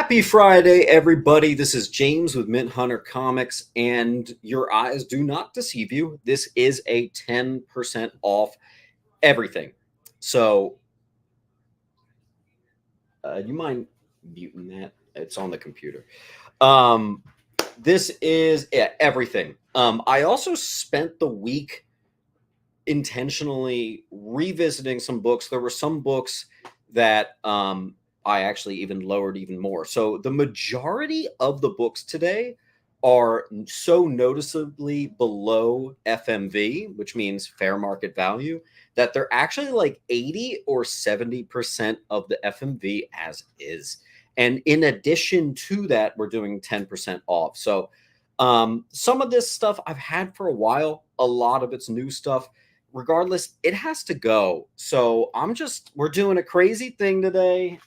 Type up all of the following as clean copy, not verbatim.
Happy Friday, everybody. This is James with Mint Hunter Comics, and your eyes do not deceive you. This is a 10% off everything. So, you mind muting that? It's on the computer. This is everything. I also spent the week intentionally revisiting some books. There were some books that I actually even lowered even more. So the majority of the books today are so noticeably below FMV, which means fair market value, that they're actually like 80 or 70% of the FMV as is. And in addition to that, we're doing 10% off. So some of this stuff I've had for a while. A lot of it's new stuff. Regardless, it has to go. So we're doing a crazy thing today.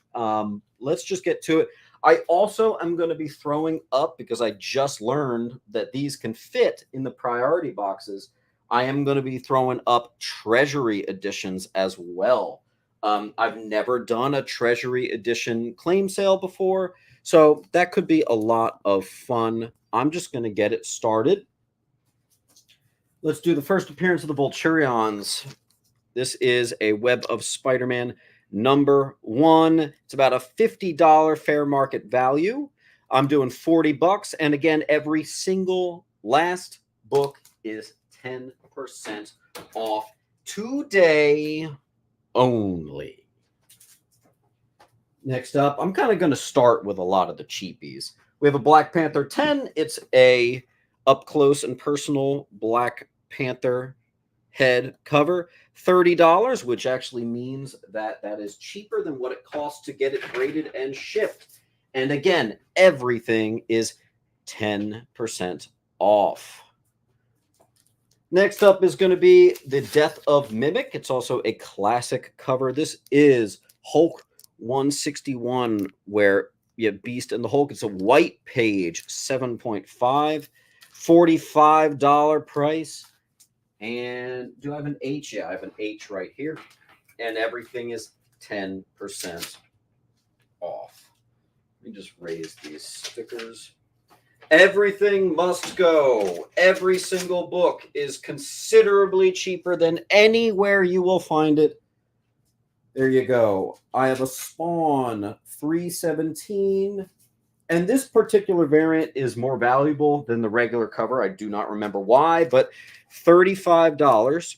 Let's just get to it. I also am going to be throwing up, because I just learned that these can fit in the priority boxes. I am going to be throwing up Treasury editions as well. I've never done a Treasury edition claim sale before, so that could be a lot of fun. I'm just going to get it started. Let's do the first appearance of the Vulturions. This is a Web of Spider-Man #1. It's about a $50 fair market value. I'm doing $40. And again, every single last book is 10% off today only. Next up, I'm kind of going to start with a lot of the cheapies. We have a Black Panther 10. It's a up close and personal Black Panther head cover, $30, which actually means that is cheaper than what it costs to get it graded and shipped. And again, everything is 10% off. Next up is going to be The Death of Mimic. It's also a classic cover. This is Hulk 161, where you have Beast and the Hulk. It's a white page, 7.5, $45 price. And do I have an H? Yeah, I have an H right here. And everything is 10% off. Let me just raise these stickers. Everything must go. Every single book is considerably cheaper than anywhere you will find it. There you go. I have a Spawn 317. And this particular variant is more valuable than the regular cover. I do not remember why, but $35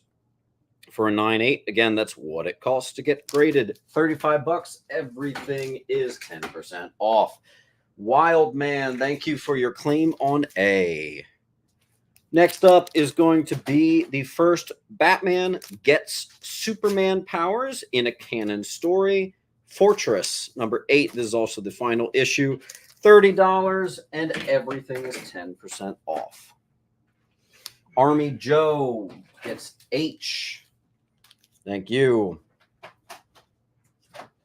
for a 9.8. Again, that's what it costs to get graded. $35. Everything is 10% off. Wild Man, thank you for your claim on A. Next up is going to be the first Batman Gets Superman Powers in a Canon Story. Fortress #8. This is also the final issue. $30, and everything is 10% off. Army Joe gets H. Thank you.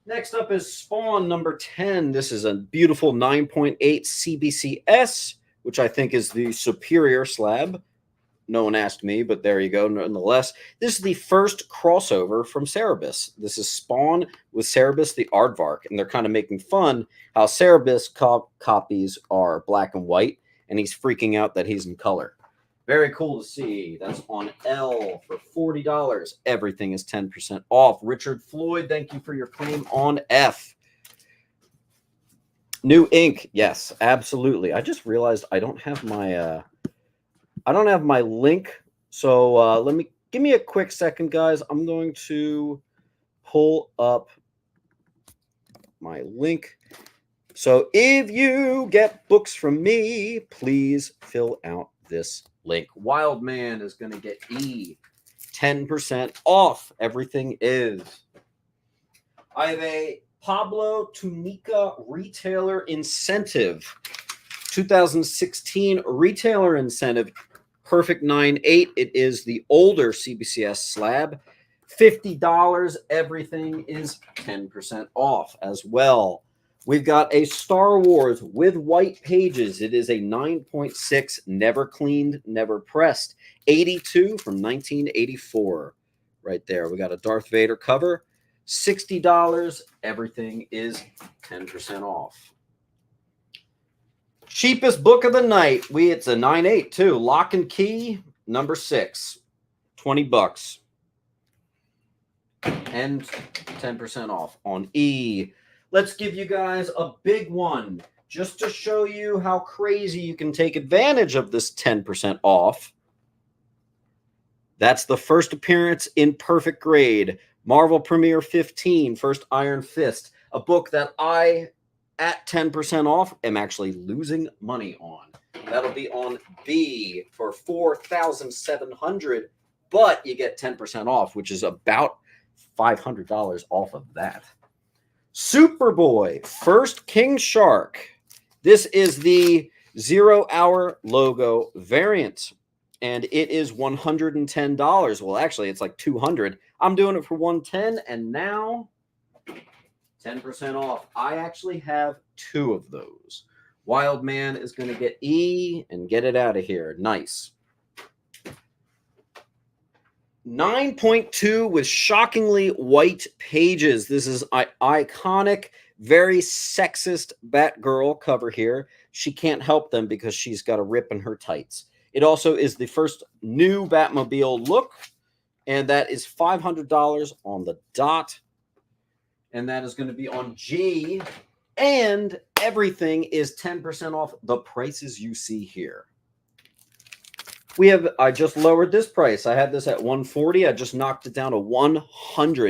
Next up is Spawn #10. This is a beautiful 9.8 CBCS, which I think is the superior slab. No one asked me, but there you go. Nonetheless, this is the first crossover from Cerebus. This is Spawn with Cerebus the Aardvark, and they're kind of making fun how Cerebus copies are black and white, and he's freaking out that he's in color. Very cool to see. That's on L for $40. Everything is 10% off. Richard Floyd, thank you for your claim on F. New ink, yes, absolutely. I just realized I don't have my link, so give me a quick second, guys. I'm going to pull up my link. So if you get books from me, please fill out this link. Wild Man is going to get E, 10% off. Everything is. I have a Pablo Tunica retailer incentive, 2016 retailer incentive. Perfect 9.8. It is the older CBCS slab. $50. Everything is 10% off as well. We've got a Star Wars with white pages. It is a 9.6, never cleaned, never pressed. 82 from 1984. Right there. We got a Darth Vader cover. $60. Everything is 10% off. Cheapest book of the night. It's a 9.8 too. Lock and Key, number 6. 20 bucks. And 10% off on E. Let's give you guys a big one just to show you how crazy you can take advantage of this 10% off. That's the first appearance in Perfect Grade. Marvel Premiere 15, First Iron Fist. A book that I, at 10% off, am actually losing money on. That'll be on B for $4,700, but you get 10% off, which is about $500 off of that. Superboy, First King Shark. This is the 0 Hour logo variant, and it is $110. Well, actually, it's like $200. I'm doing it for $110, and now 10% off. I actually have 2 of those. Wild Man is going to get E and get it out of here. Nice. 9.2 with shockingly white pages. This is iconic, very sexist Batgirl cover here. She can't help them because she's got a rip in her tights. It also is the first new Batmobile look, and that is $500 on the dot. And that is going to be on G, and everything is 10% off the prices you see here. I just lowered this price. I had this at $140. I just knocked it down to $100.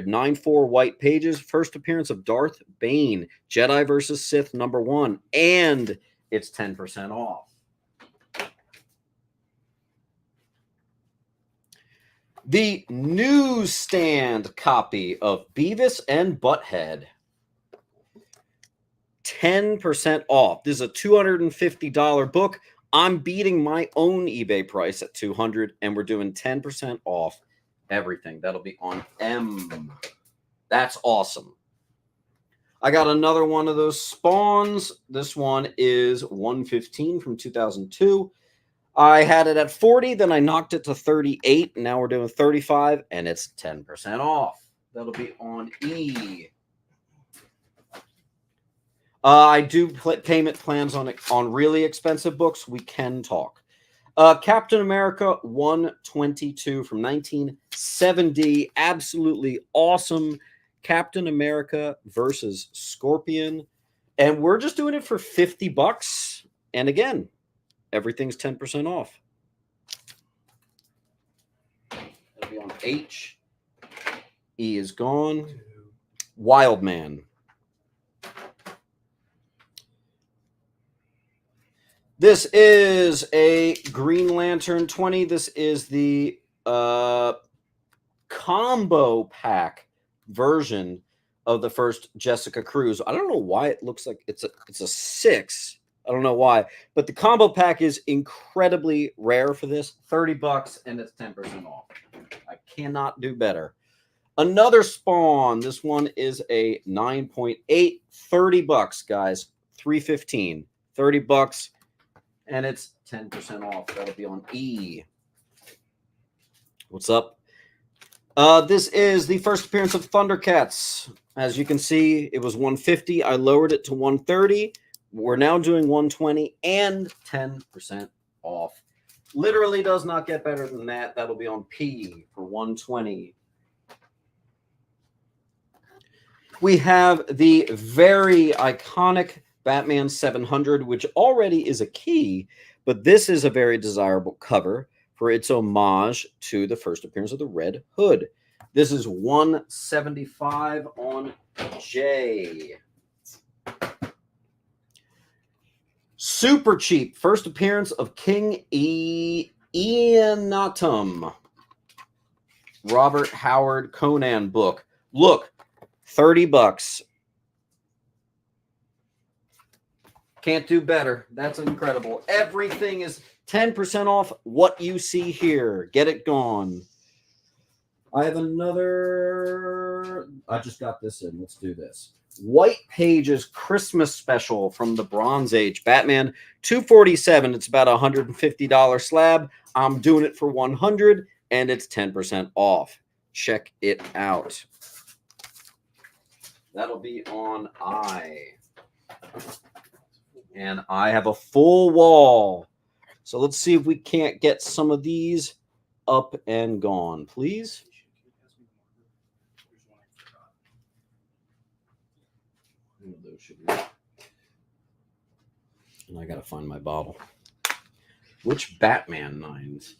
9.4 white pages. First appearance of Darth Bane. Jedi vs. Sith #1. And it's 10% off. The newsstand copy of Beavis and Butthead. 10% off. This is a $250 book. I'm beating my own eBay price at $200, and we're doing 10% off everything. That'll be on M. That's awesome. I got another one of those Spawns. This one is $115 from 2002. I had it at 40, then I knocked it to 38. And now we're doing 35, and it's 10% off. That'll be on E. I do payment plans on really expensive books. We can talk. Captain America 122 from 1970. Absolutely awesome. Captain America versus Scorpion. And we're just doing it for 50 bucks. And again, everything's 10% off. That'll be on H. E is gone. Wild Man. This is a Green Lantern 20. This is the combo pack version of the first Jessica Cruz. I don't know why it looks like it's a 6. I don't know why, but the combo pack is incredibly rare for this. 30 bucks, and it's 10% off. I cannot do better. Another Spawn. This one is a 9.8. 30 bucks, guys. 315. 30 bucks. And it's 10% off. That'll be on E. What's up? This is the first appearance of Thundercats. As you can see, it was $150. I lowered it to $130. We're now doing $120 and 10% off. Literally does not get better than that. That'll be on P for $120. We have the very iconic Batman 700, which already is a key, but this is a very desirable cover for its homage to the first appearance of the Red Hood. This is $175 on J. Super cheap. First appearance of King Eonatum. Robert Howard Conan book. Look, 30 bucks. Can't do better. That's incredible. Everything is 10% off what you see here. Get it gone. I have another. I just got this in. Let's do this. White Pages Christmas special from the Bronze Age. Batman $247. It's about a $150 slab. I'm doing it for $100, and it's 10% off. Check it out. That'll be on I. And I have a full wall. So let's see if we can't get some of these up and gone, please. And I gotta find my bottle. Which Batman 9s?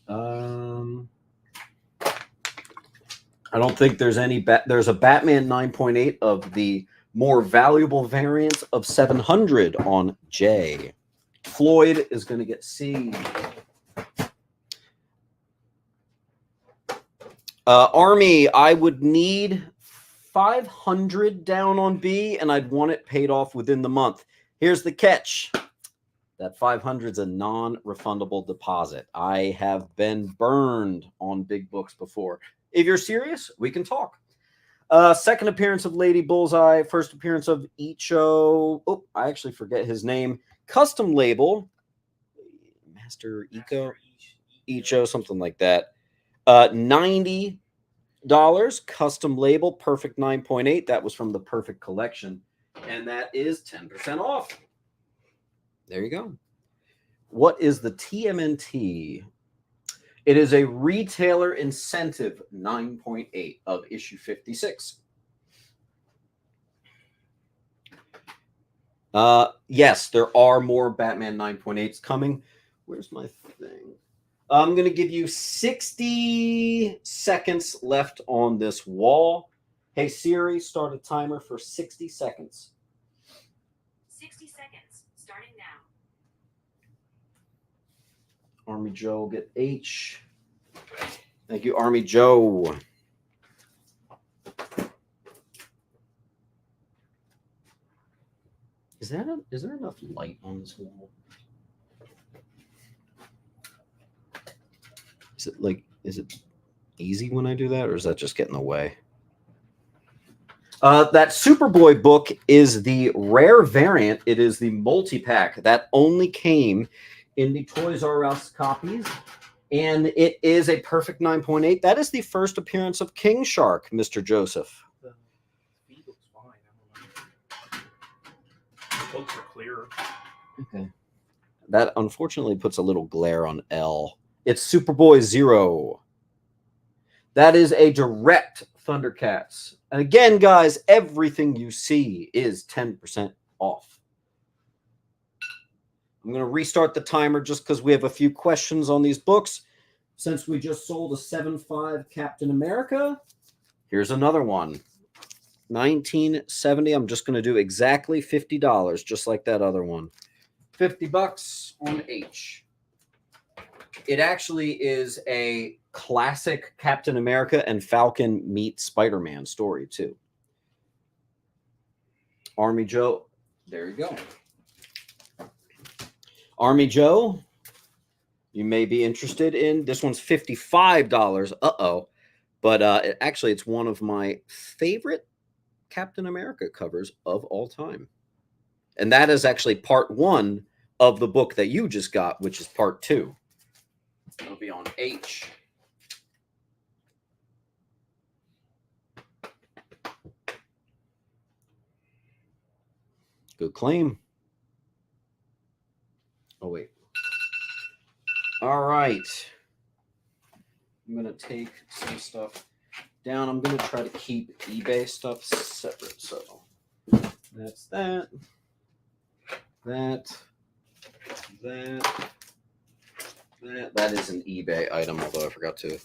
I don't think there's any. There's a Batman 9.8 of the more valuable variants of 700 on J. Floyd is going to get C. Army, I would need 500 down on B, and I'd want it paid off within the month. Here's the catch. That 500 is a non-refundable deposit. I have been burned on big books before. If you're serious, we can talk. Second appearance of Lady Bullseye. First appearance of Icho. Oh, I actually forget his name. Custom label. Master Eco. Icho, something like that. $90. Custom label. Perfect 9.8. That was from the Perfect Collection. And that is 10% off. There you go. What is the TMNT? It is a retailer incentive 9.8 of issue 56. Yes, there are more Batman 9.8s coming. Where's my thing? I'm going to give you 60 seconds left on this wall. Hey, Siri, start a timer for 60 seconds. 60 seconds, starting now. Army Joe will get H. Thank you, Army Joe. Is there enough light on this wall? Is it easy when I do that, or is that just getting in the way? That Superboy book is the rare variant. It is the multi-pack that only came in the Toys R Us copies, and it is a perfect 9.8. That is the first appearance of King Shark, Mr. Joseph. The feed looks fine. I don't know. The books are clearer. Okay. That unfortunately puts a little glare on L. It's Superboy Zero. That is a direct Thundercats. And again, guys, everything you see is 10% off. I'm going to restart the timer just because we have a few questions on these books. Since we just sold a 7.5 Captain America, here's another one. 1970. I'm just going to do exactly $50, just like that other one. $50 on H. It actually is a classic Captain America and Falcon meet Spider-Man story, too. Army Joe. There you go. Army Joe, you may be interested in. This one's $55. Uh-oh. But actually, it's one of my favorite Captain America covers of all time. And that is actually part 1 of the book that you just got, which is part 2. It'll be on H. Good claim. Oh, wait. All right. I'm going to take some stuff down. I'm going to try to keep eBay stuff separate. So that's that. That is an eBay item, although I forgot to.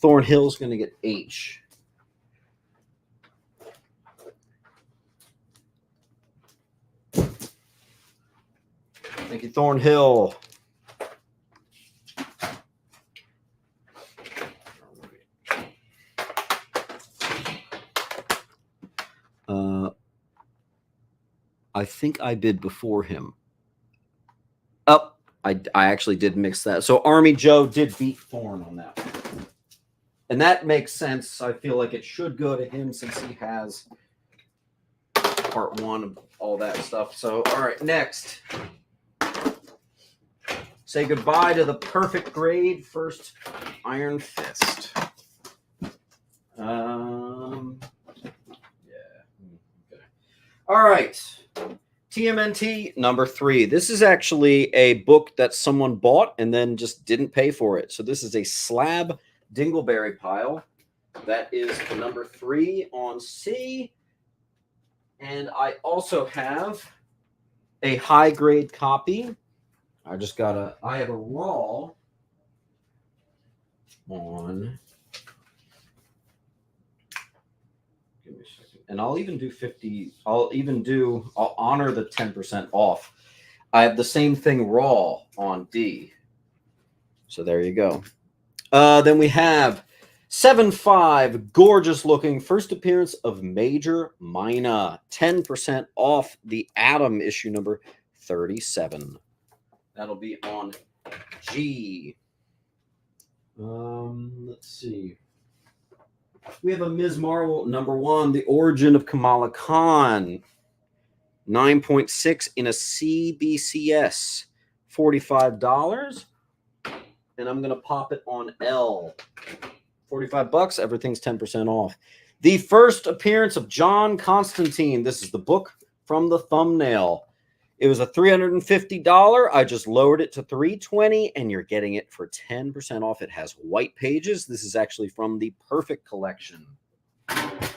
Thornhill's going to get H. Thank you, Thornhill. I think I bid before him. Oh, I actually did mix that. So Army Joe did beat Thorn on that one. And that makes sense. I feel like it should go to him since he has part 1 of all that stuff. So, all right, next. Say goodbye to the perfect grade. First, Iron Fist. Yeah. Okay. All right. TMNT number 3. This is actually a book that someone bought and then just didn't pay for it. So this is a slab dingleberry pile. That is the number 3 on C. And I also have a high grade copy. I have a raw on. Give me a second. And I'll even do 50. I'll honor the 10% off. I have the same thing raw on D. So there you go. Then we have 7.5, gorgeous looking first appearance of Major Mina. 10% off the Atom issue number 37. That'll be on G. Let's see. We have a Ms. Marvel number 1, The Origin of Kamala Khan. 9.6 in a CBCS. $45. And I'm going to pop it on L. $45. Everything's 10% off. The first appearance of John Constantine. This is the book from the thumbnail. It was a $350. I just lowered it to $320, and you're getting it for 10% off. It has white pages. This is actually from the Perfect Collection. What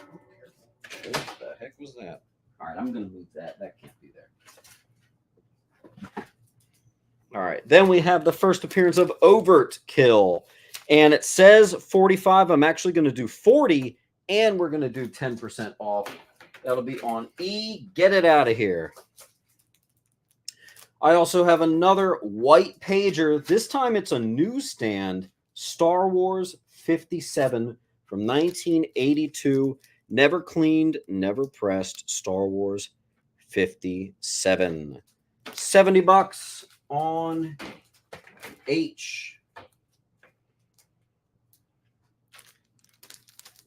the heck was that? All right, I'm going to move that. That can't be there. All right, then we have the first appearance of Overt Kill. And it says 45. I'm actually going to do 40, and we're going to do 10% off. That'll be on E. Get it out of here. I also have another white pager. This time it's a newsstand. Star Wars 57 from 1982. Never cleaned, never pressed. Star Wars 57. $70 on H.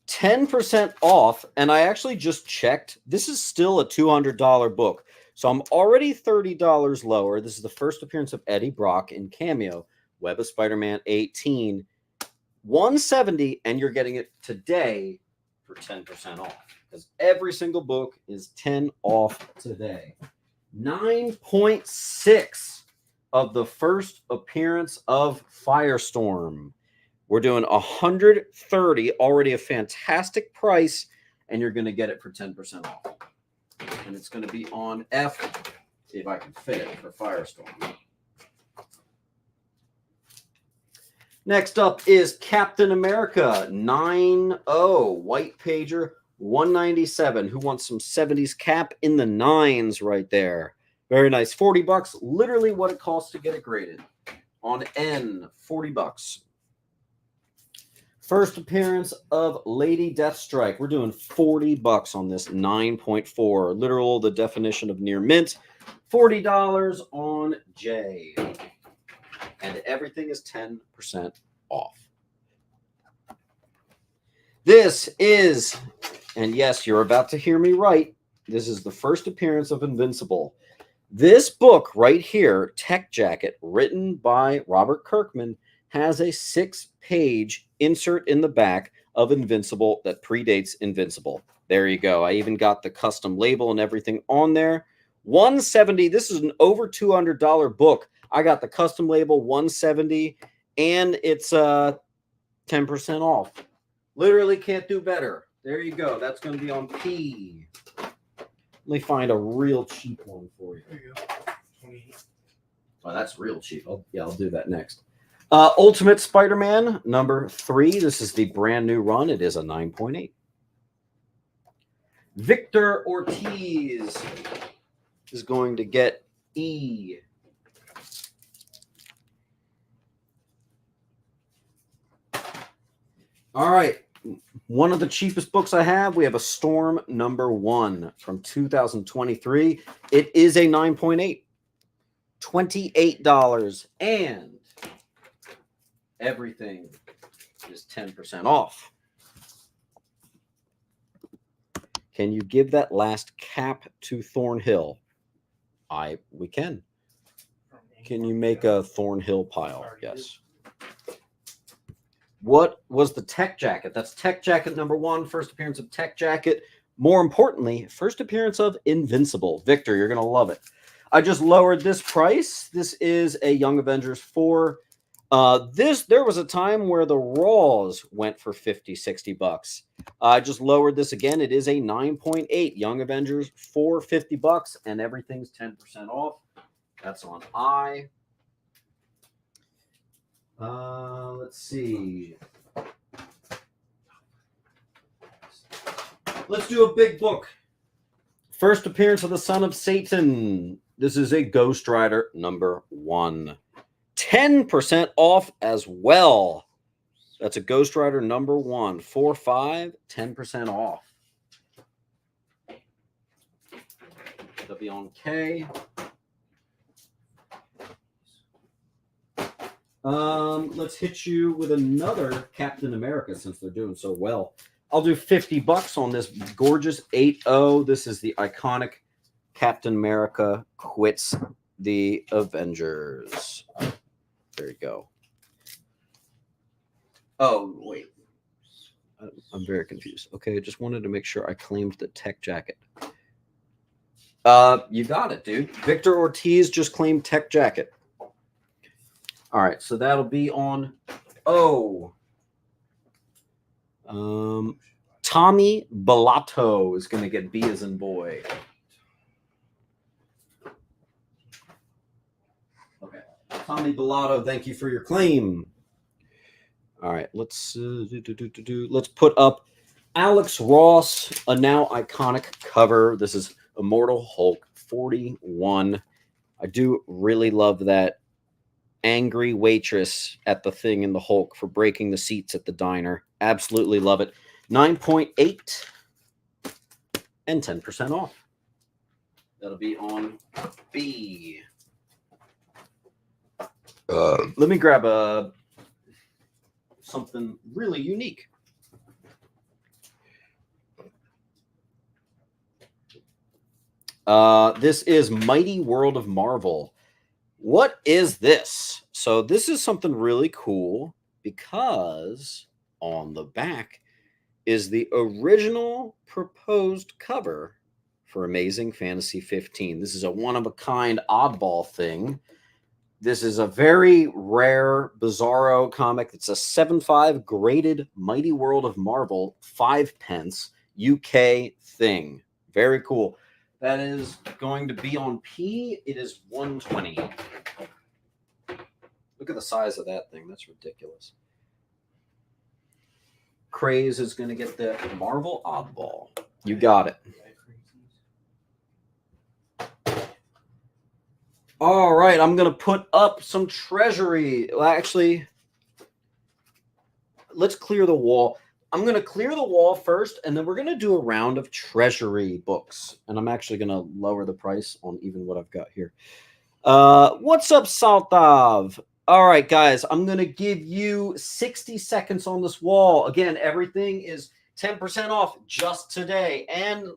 10% off, and I actually just checked. This is still a $200 book. So I'm already $30 lower. This is the first appearance of Eddie Brock in Cameo, Web of Spider-Man 18. $170, and you're getting it today for 10% off. Because every single book is 10 off today. 9.6 of the first appearance of Firestorm. We're doing 130, already a fantastic price, and you're going to get it for 10% off. And it's going to be on F, see if I can fit it for Firestorm. Next up is Captain America 9.0, white pager 197. Who wants some 70s Cap in the 9s right there? Very nice. $40, literally what it costs to get it graded. On N, $40. First appearance of Lady Deathstrike. We're doing $40 on this 9.4. Literal, the definition of near mint. $40 on J. And everything is 10% off. This is, and yes, you're about to hear me right, this is the first appearance of Invincible. This book right here, Tech Jacket, written by Robert Kirkman, has a 6-page insert in the back of Invincible that predates Invincible. There you go. I even got the custom label and everything on there. $170. This is an over $200 book. I got the custom label, $170, and it's 10% off. Literally can't do better. There you go. That's going to be on P. Let me find a real cheap one for you. There you go. 28. Oh, that's real cheap. I'll do that next. Ultimate Spider-Man number 3. This is the brand new run. It is a 9.8. Victor Ortiz is going to get E. All right. One of the cheapest books I have, we have a Storm number 1 from 2023. It is a 9.8. $28. And everything is 10% off. Can you give that last cap to Thornhill? We can. Can you make a Thornhill pile? Yes. What was the Tech Jacket? That's Tech Jacket number 1, first appearance of Tech Jacket. More importantly, first appearance of Invincible. Victor, you're going to love it. I just lowered this price. This is a Young Avengers 4. There was a time where the Raws went for 50, 60 bucks. I just lowered this again. It is a 9.8 Young Avengers for 50 bucks, and everything's 10% off. That's on I. Let's see. Let's do a big book. First appearance of the Son of Satan. This is a Ghost Rider number 1. 10% off as well. That's a Ghost Rider number 1. 4-5, 10% off. That'll be on K. Let's hit you with another Captain America since they're doing so well. I'll do 50 bucks on this gorgeous 8-0. This is the iconic Captain America quits the Avengers. There you go. Oh, wait. I'm very confused. Okay, I just wanted to make sure I claimed the tech jacket. You got it, dude. Victor Ortiz just claimed tech jacket. All right, so that'll be on O. Tommy Bellotto is going to get B as in boy. Okay, Tommy Bellotto, thank you for your claim. All right, let's let's put up Alex Ross, a now iconic cover. This is Immortal Hulk 41. I do really love that angry waitress at the thing in the Hulk for breaking the seats at the diner. Absolutely love it. 9.8 and 10% off. That'll be on B. Let me grab something really unique. This is Mighty World of Marvel. What is this? So this is something really cool because on the back is the original proposed cover for Amazing Fantasy 15. This is a one-of-a-kind oddball thing. This is a very rare, bizarro comic. It's a 7.5 graded Mighty World of Marvel, 5p, UK thing. Very cool. That is going to be on P. It is 120. Look at the size of that thing. That's ridiculous. Craze is going to get the Marvel Oddball. You got it. All right, I'm going to put up some Treasury. Well, actually, let's clear the wall. I'm going to clear the wall first, and then we're going to do a round of Treasury books. And I'm actually going to lower the price on even what I've got here. What's up, Saltav? All right, guys, I'm going to give you 60 seconds on this wall. Again, everything is 10% off just today. And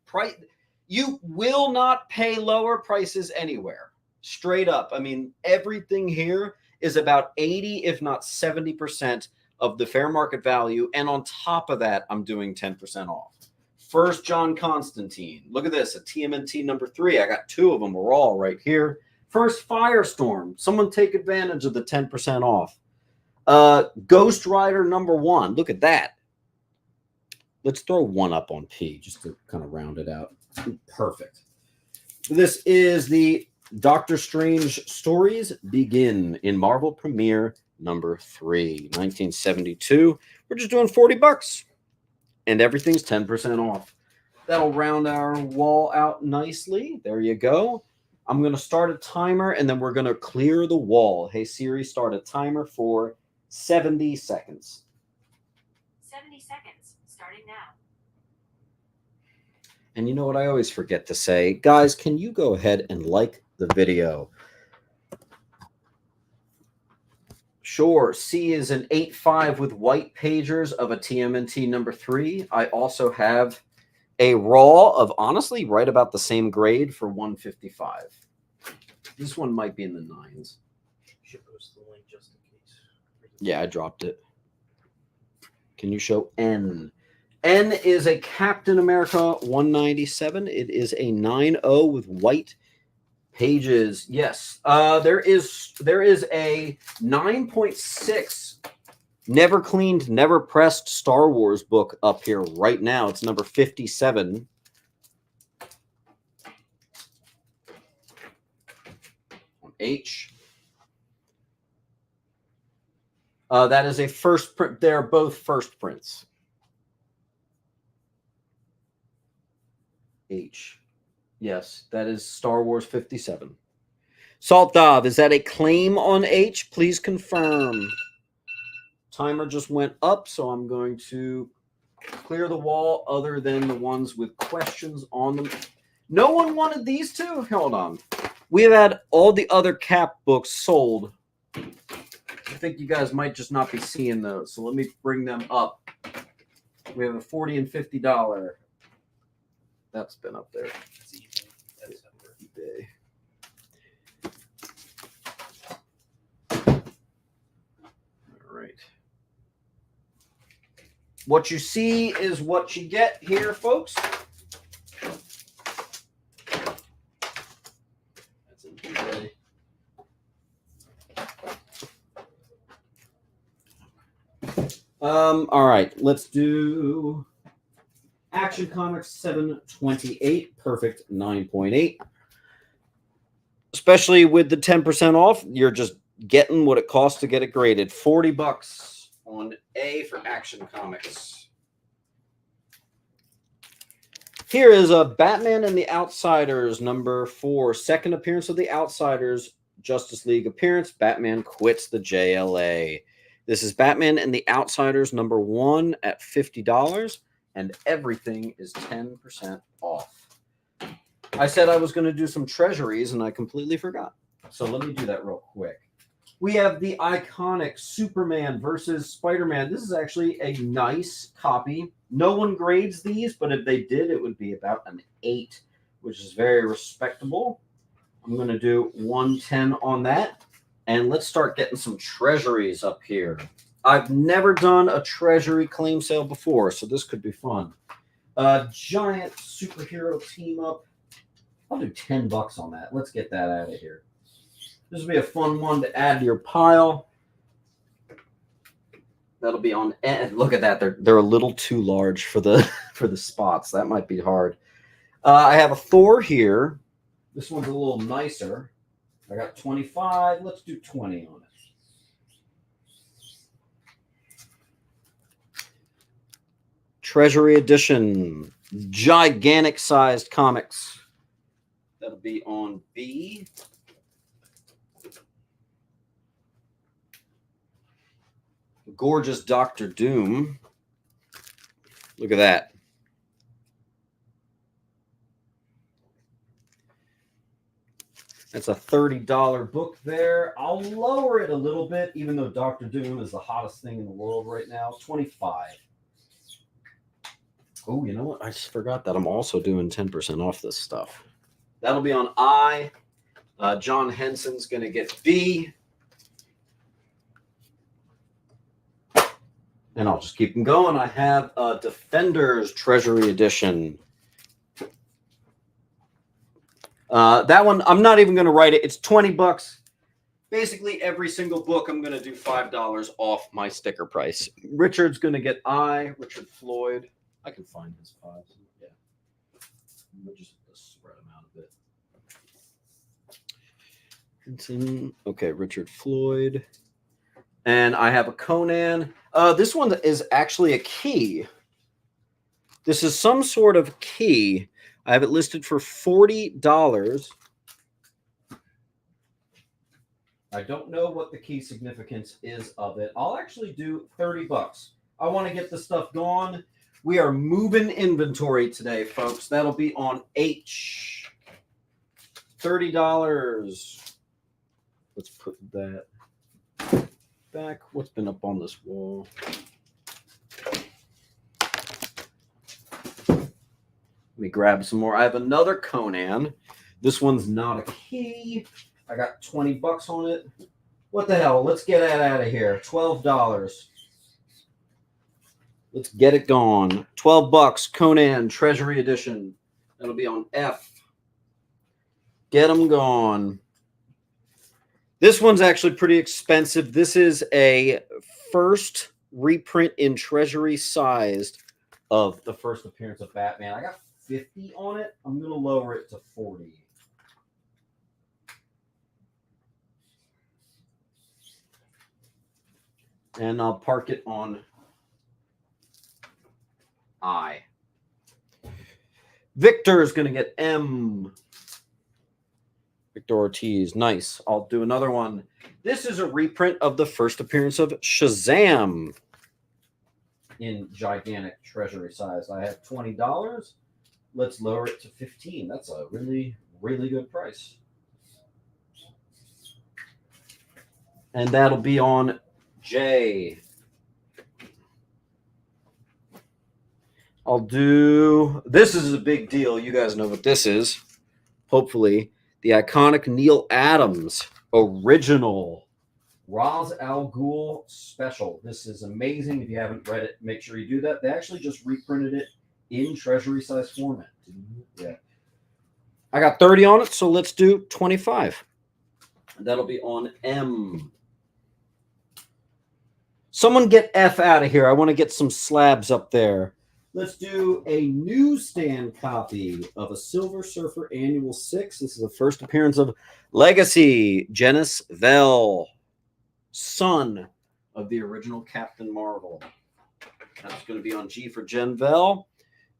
price, you will not pay lower prices anywhere. Straight up. I mean, everything here is about 80, if not 70% of the fair market value. And on top of that, I'm doing 10% off. First John Constantine. Look at this, a TMNT number 3. I got 2 of them. We're all right here. First Firestorm. Someone take advantage of the 10% off. Ghost Rider number 1. Look at that. Let's throw 1 up on P just to kind of round it out. Perfect. This is the Doctor Strange Stories Begin in Marvel Premiere number 3, 1972. We're just doing 40 bucks. And everything's 10% off. That'll round our wall out nicely. There you go. I'm going to start a timer, and then we're going to clear the wall. Hey, Siri, start a timer for 70 seconds. 70 seconds, starting now. And you know what I always forget to say? Guys, can you go ahead and like the video? Sure, C is an 8.5 with white pagers of a TMNT number 3. I also have a raw of honestly right about the same grade for 155. This one might be in the 9s. Should post the link just in case. Yeah, I dropped it. Can you show N? N is a Captain America 197. It is a 9.0 with white pages. Yes. There is a 9.6 never cleaned, never pressed Star Wars book up here right now. It's number 57. On H. That is a first print. They're both first prints. H. Yes, that is Star Wars 57. Salt Dove, is that a claim on H? Please confirm. Timer just went up, so I'm going to clear the wall other than the ones with questions on them. No one wanted these two? Hold on. We have had all the other Cap books sold. I think you guys might just not be seeing those, so let me bring them up. We have a $40 and $50. That's been up there. That's eBay. That's eBay. All right. What you see is what you get here, folks. That's in eBay. All right, let's do Action Comics 728, perfect 9.8. Especially with the 10% off, you're just getting what it costs to get it graded. $40 on A for Action Comics. Here is a Batman and the Outsiders, number 4. Second appearance of the Outsiders, Justice League appearance. Batman quits the JLA. This is Batman and the Outsiders, number 1 at $50. And everything is 10% off. I said I was going to do some treasuries, and I completely forgot. So let me do that real quick. We have the iconic Superman versus Spider-Man. This is actually a nice copy. No one grades these, but if they did, it would be about an 8, which is very respectable. I'm going to do 110 on that. And let's start getting some treasuries up here. I've never done a treasury claim sale before, so this could be fun. Giant superhero team up. I'll do $10 on that. Let's get that out of here. This will be a fun one to add to your pile. That'll be on. Look at that. They're a little too large for the for the spots. That might be hard. I have a Thor here. This one's a little nicer. I got 25. Let's do 20 on it. Treasury edition, gigantic sized comics. That'll be on B. Gorgeous Dr. Doom. Look at that. That's a $30 book there. I'll lower it a little bit, even though Dr. Doom is the hottest thing in the world right now. 25. Oh, you know what? I just forgot that I'm also doing 10% off this stuff. That'll be on I. John Henson's going to get B. And I'll just keep them going. I have Defenders Treasury Edition. That one, I'm not even going to write it. It's $20. Basically, every single book, I'm going to do $5 off my sticker price. Richard's going to get I. Richard Floyd. I can find his files. Yeah. We'll just spread them out a bit. Okay, Richard Floyd. And I have a Conan. This one is actually a key. This is some sort of key. I have it listed for $40. I don't know what the key significance is of it. I'll actually do $30. I want to get the stuff gone. We are moving inventory today, folks. That'll be on H. $30. Let's put that back. What's been up on this wall? Let me grab some more. I have another Conan. This one's not a key. I got $20 on it. What the hell? Let's get that out of here. $12. Let's get it gone. 12 bucks, Conan Treasury Edition. That'll be on F. Get them gone. This one's actually pretty expensive. This is a first reprint in Treasury sized of the first appearance of Batman. I got 50 on it. I'm going to lower it to 40. And I'll park it on I. Victor is going to get M. Victor Ortiz. Nice. I'll do another one. This is a reprint of the first appearance of Shazam in gigantic Treasury size. I have $20. Let's lower it to 15. That's a really, really good price. And that'll be on J. I'll do, this is a big deal. You guys know what this is. Hopefully, the iconic Neil Adams original Ra's al Ghul special. This is amazing. If you haven't read it, make sure you do that. They actually just reprinted it in Treasury size format. Yeah. I got 30 on it, so let's do 25. That'll be on M. Someone get F out of here. I want to get some slabs up there. Let's do a newsstand copy of a Silver Surfer Annual 6. This is the first appearance of Legacy, Janice Vell, son of the original Captain Marvel. That's going to be on G for Jen Vell.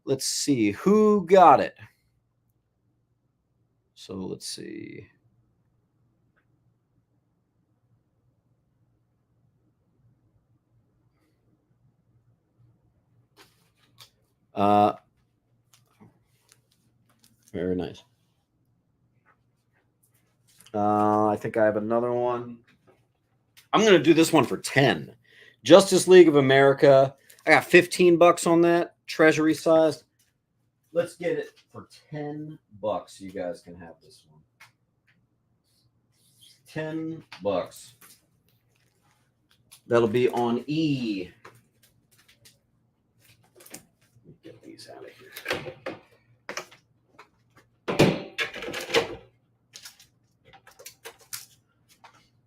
Let's see. Who got it? So let's see. Very nice. I think I have another one. I'm going to do this one for 10. Justice League of America. I got 15 bucks on that. Treasury size. Let's get it for 10 bucks. You guys can have this one. 10 bucks. That'll be on E. Let me get these out of here.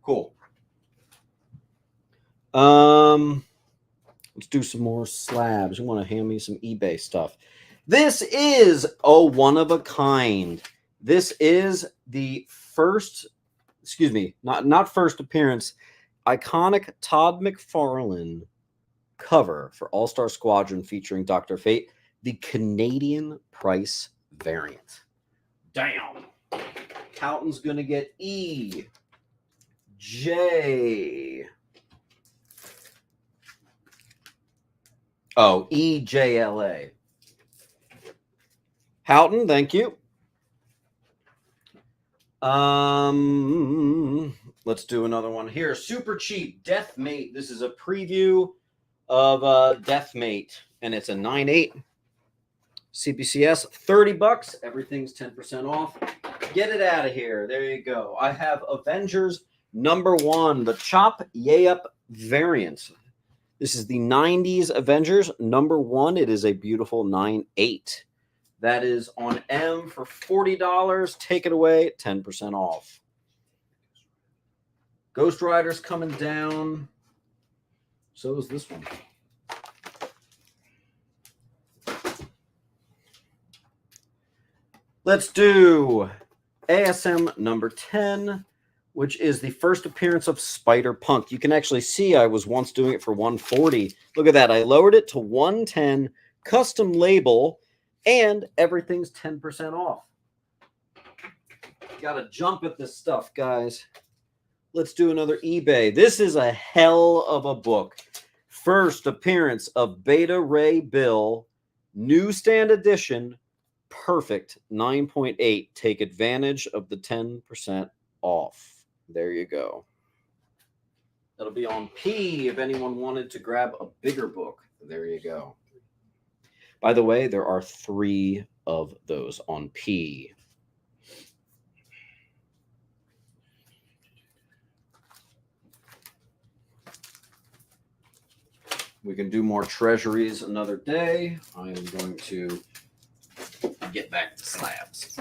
Cool. Let's do some more slabs. You want to hand me some eBay stuff. This is one of a kind. This is the first, excuse me, not first appearance, iconic Todd McFarlane cover for All-Star Squadron featuring Dr. Fate, the Canadian price variant. Damn. Houghton's going to get E. J. Oh, EJLA. Houghton, thank you. Let's do another one here. Super cheap Deathmate. This is a preview of Deathmate, and it's a 9.8 CBCS. 30 bucks. Everything's 10% off. Get it out of here. There you go. I have Avengers #1, the Chop Yay Up variant. This is the 90s Avengers #1. It is a beautiful 9.8. That is on M for $40. Take it away, 10% off. Ghost Rider's coming down. So is this one. Let's do ASM #10, which is the first appearance of Spider-Punk. You can actually see I was once doing it for $140. Look at that. I lowered it to $110, custom label, and everything's 10% off. Got to jump at this stuff, guys. Let's do another eBay. This is a hell of a book. First appearance of Beta Ray Bill, newsstand edition, perfect 9.8. Take advantage of the 10% off. There you go. That'll be on P if anyone wanted to grab a bigger book. There you go. By the way, there are 3 of those on P. We can do more treasuries another day. I am going to get back to slabs.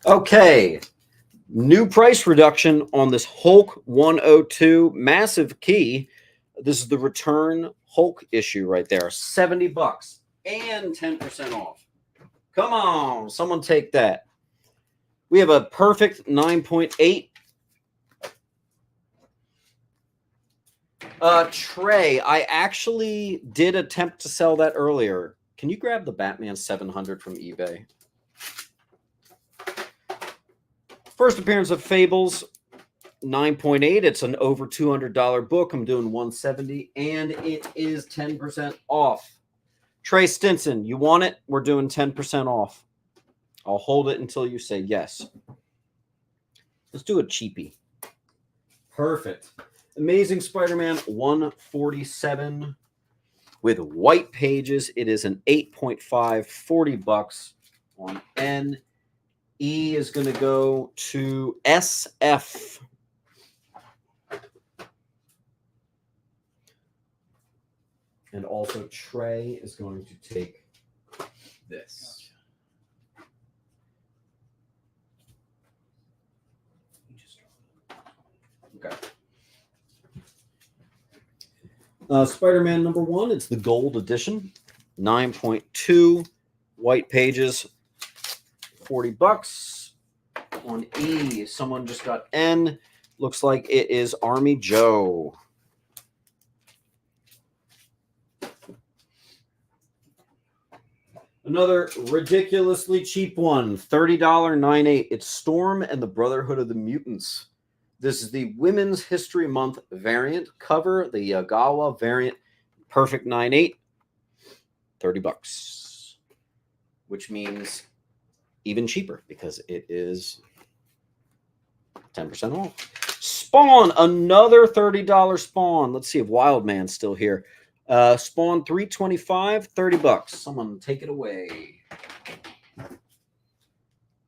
Okay. New price reduction on this Hulk 102 massive key. This is the return Hulk issue right there. $70 and 10% off. Come on, someone take that. We have a perfect 9.8. Trey, I actually did attempt to sell that earlier. Can you grab the Batman 700 from eBay? First appearance of Fables, 9.8. It's an over $200 book. I'm doing 170, and it is 10% off. Trey Stinson, you want it? We're doing 10% off. I'll hold it until you say yes. Let's do a cheapie. Perfect. Amazing Spider-Man 147 with white pages. It is an 8.5, $40 on N. E is going to go to SF. And also Trey is going to take this. Okay. Spider-Man number 1, it's the gold edition. 9.2 white pages. $40 on E. Someone just got N. Looks like it is Army Joe. Another ridiculously cheap one, $30.98. It's Storm and the Brotherhood of the Mutants. This is the Women's History Month variant cover, the Yagawa variant, perfect 9.8, $30, which means even cheaper because it is 10% off. Spawn, another $30 Spawn. Let's see if Wildman's still here. Spawn 325, $30. Someone take it away.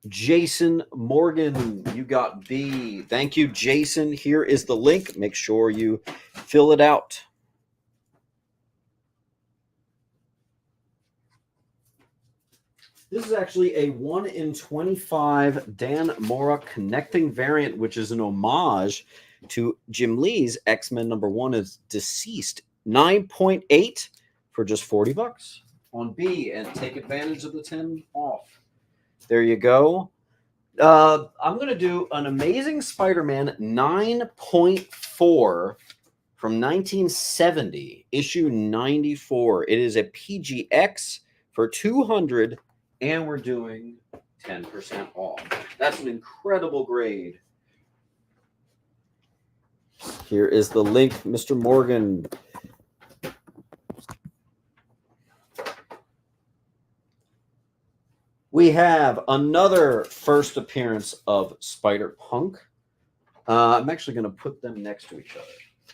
Jason Morgan, you got B. Thank you, Jason. Here is the link. Make sure you fill it out. This is actually a 1 in 25 Dan Mora connecting variant, which is an homage to Jim Lee's X-Men number 1 is Deceased. 9.8 for just $40 on B, and take advantage of the 10 off. There you go. I'm going to do an Amazing Spider-Man 9.4 from 1970, issue 94. It is a PGX for $200, and we're doing 10% off. That's an incredible grade. Here is the link, Mr. Morgan. We have another first appearance of Spider-Punk. I'm actually going to put them next to each other.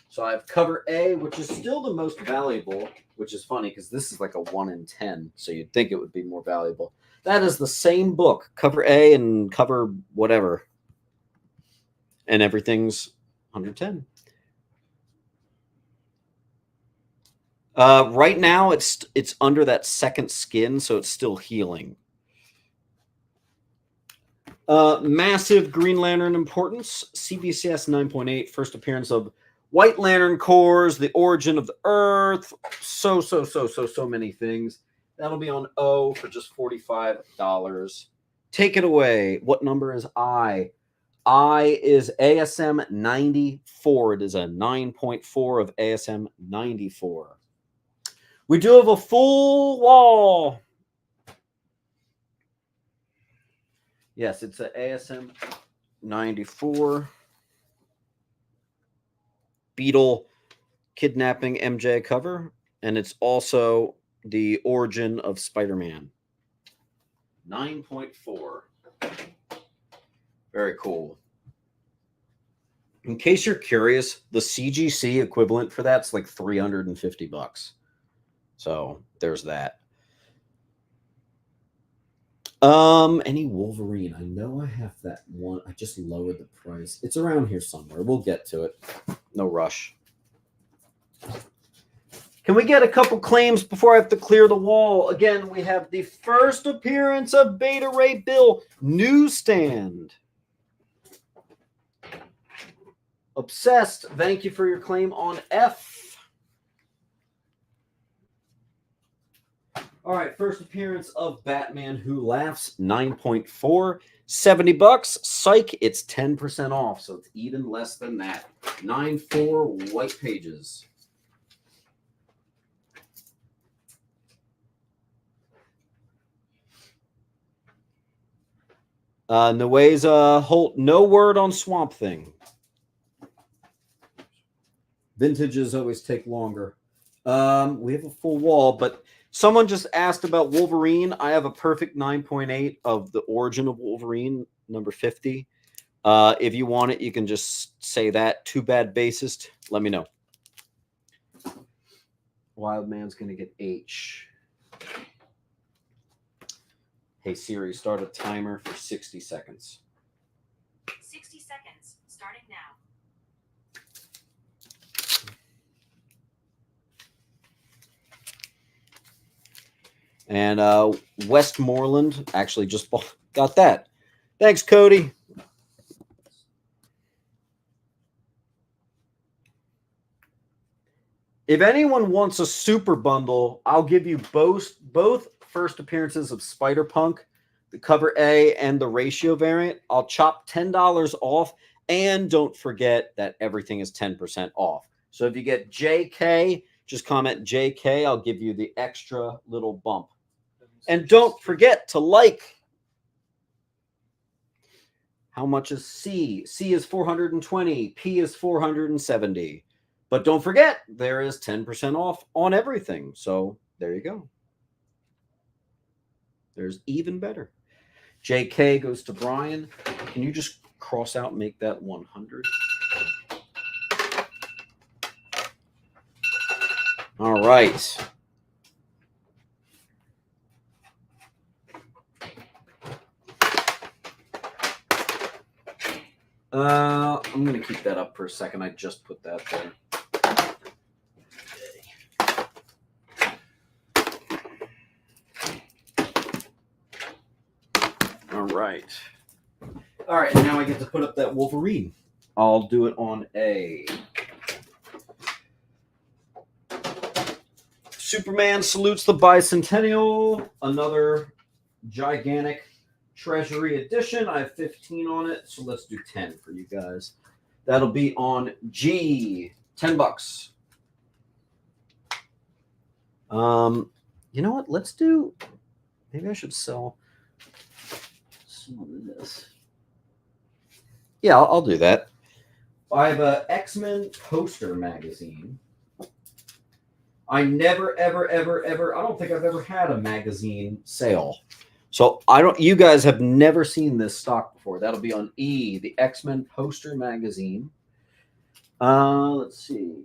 So I have cover A, which is still the most valuable, which is funny because this is like a 1 in 10, so you'd think it would be more valuable. That is the same book, cover A and cover whatever. And everything's 110. Right now, it's under that second skin, so it's still healing. Massive Green Lantern importance. CBCS 9.8. First appearance of White Lantern Corps, the origin of the Earth. So many things. That'll be on O for just $45. Take it away. What number is I? I is ASM 94. It is a 9.4 of ASM 94. We do have a full wall. Yes, it's an ASM 94. Beetle kidnapping MJ cover. And it's also the origin of Spider-Man. 9.4. Very cool. In case you're curious, the CGC equivalent for that's like $350. So there's that. Any Wolverine? I know I have that one. I just lowered the price. It's around here somewhere. We'll get to it. No rush. Can we get a couple claims before I have to clear the wall? Again, we have the first appearance of Beta Ray Bill, Newsstand. Obsessed, thank you for your claim on F. All right, first appearance of Batman Who Laughs, 9.4, $70. Psych, it's 10% off, so it's even less than that. 9.4 white pages. Nueza Holt, no word on Swamp Thing. Vintages always take longer. We have a full wall, but someone just asked about Wolverine. I have a perfect 9.8 of the origin of Wolverine, number 50. If you want it, you can just say that. Too bad, bassist. Let me know. Wild Man's going to get H. Hey, Siri, start a timer for 60 seconds. 60 seconds, starting now. And Westmoreland actually just got that. Thanks, Cody. If anyone wants a super bundle, I'll give you both first appearances of Spider-Punk, the cover A and the ratio variant. I'll chop $10 off, and don't forget that everything is 10% off. So if you get JK, just comment JK. I'll give you the extra little bump. And don't forget to like. How much is C? C is 420. P is 470. But don't forget, there is 10% off on everything. So there you go. There's even better. JK goes to Brian. Can you just cross out and make that 100? All right. I'm going to keep that up for a second. I just put that there. All right. All right, now I get to put up that Wolverine. I'll do it on A. Superman salutes the bicentennial. Another gigantic Treasury edition. I have 15 on it, so let's do 10 for you guys. That'll be on G. $10. You know what? Let's do. Maybe I should sell some of this. Yeah, I'll do that. I have a X-Men poster magazine. I never, ever, ever, ever. I don't think I've ever had a magazine sale. So you guys have never seen this stock before. That'll be on E, the X-Men poster magazine. Let's see.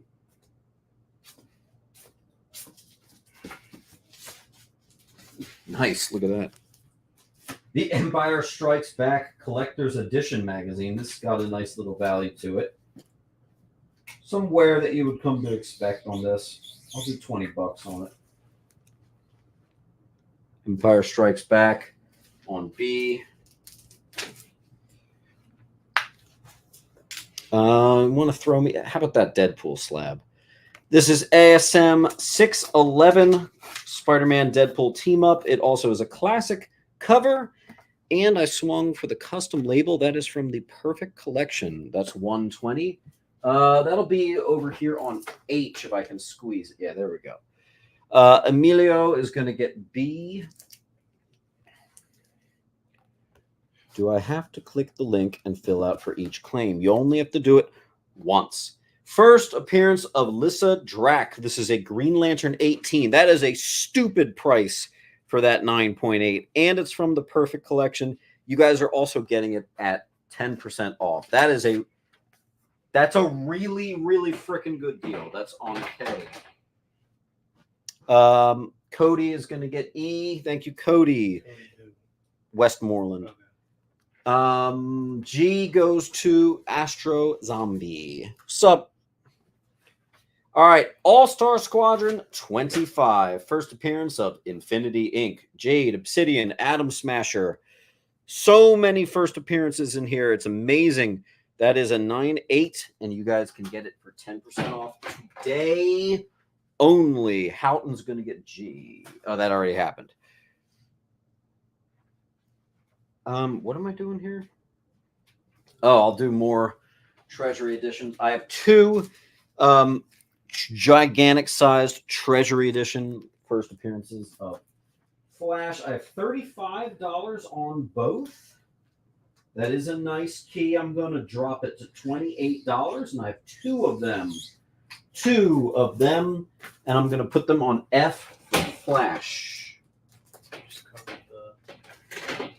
Nice, look at that. The Empire Strikes Back Collector's Edition magazine. This has got a nice little value to it. Some wear that you would come to expect on this. I'll do $20 on it. Empire Strikes Back on B. Want to throw me? How about that Deadpool slab? This is ASM 611 Spider-Man Deadpool team up. It also is a classic cover, and I swung for the custom label. That is from the Perfect Collection. That's 120. That'll be over here on H if I can squeeze it. Yeah, there we go. Emilio is going to get B. Do I have to click the link and fill out for each claim? You only have to do it once. First appearance of Lissa Drac. This is a Green Lantern 18. That is a stupid price for that 9.8, and it's from the Perfect Collection. You guys are also getting it at 10% off. That's a really, really freaking good deal. That's on K. Cody is going to get E. Thank you, Cody. Westmoreland. Okay. G goes to Astro Zombie. Sup? All right, All-Star Squadron 25. First appearance of Infinity Inc., Jade, Obsidian, Atom Smasher. So many first appearances in here. It's amazing. That is a 9.8, and you guys can get it for 10% off today only. Houghton's going to get G. Oh, that already happened. What am I doing here? Oh, I'll do more Treasury editions. I have two gigantic sized Treasury edition first appearances of Flash. I have $35 on both. That is a nice key. I'm going to drop it to $28, and I have two of them. And I'm going to put them on F for Flash. Just covered the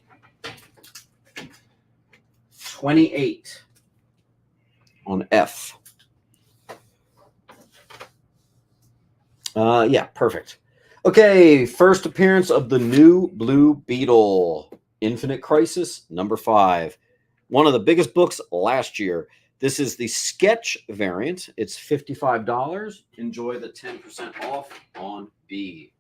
28 on F. Yeah, perfect. Okay, first appearance of the new Blue Beetle, Infinite Crisis, number 5. One of the biggest books last year. This is the sketch variant. It's $55. Enjoy the 10% off on B.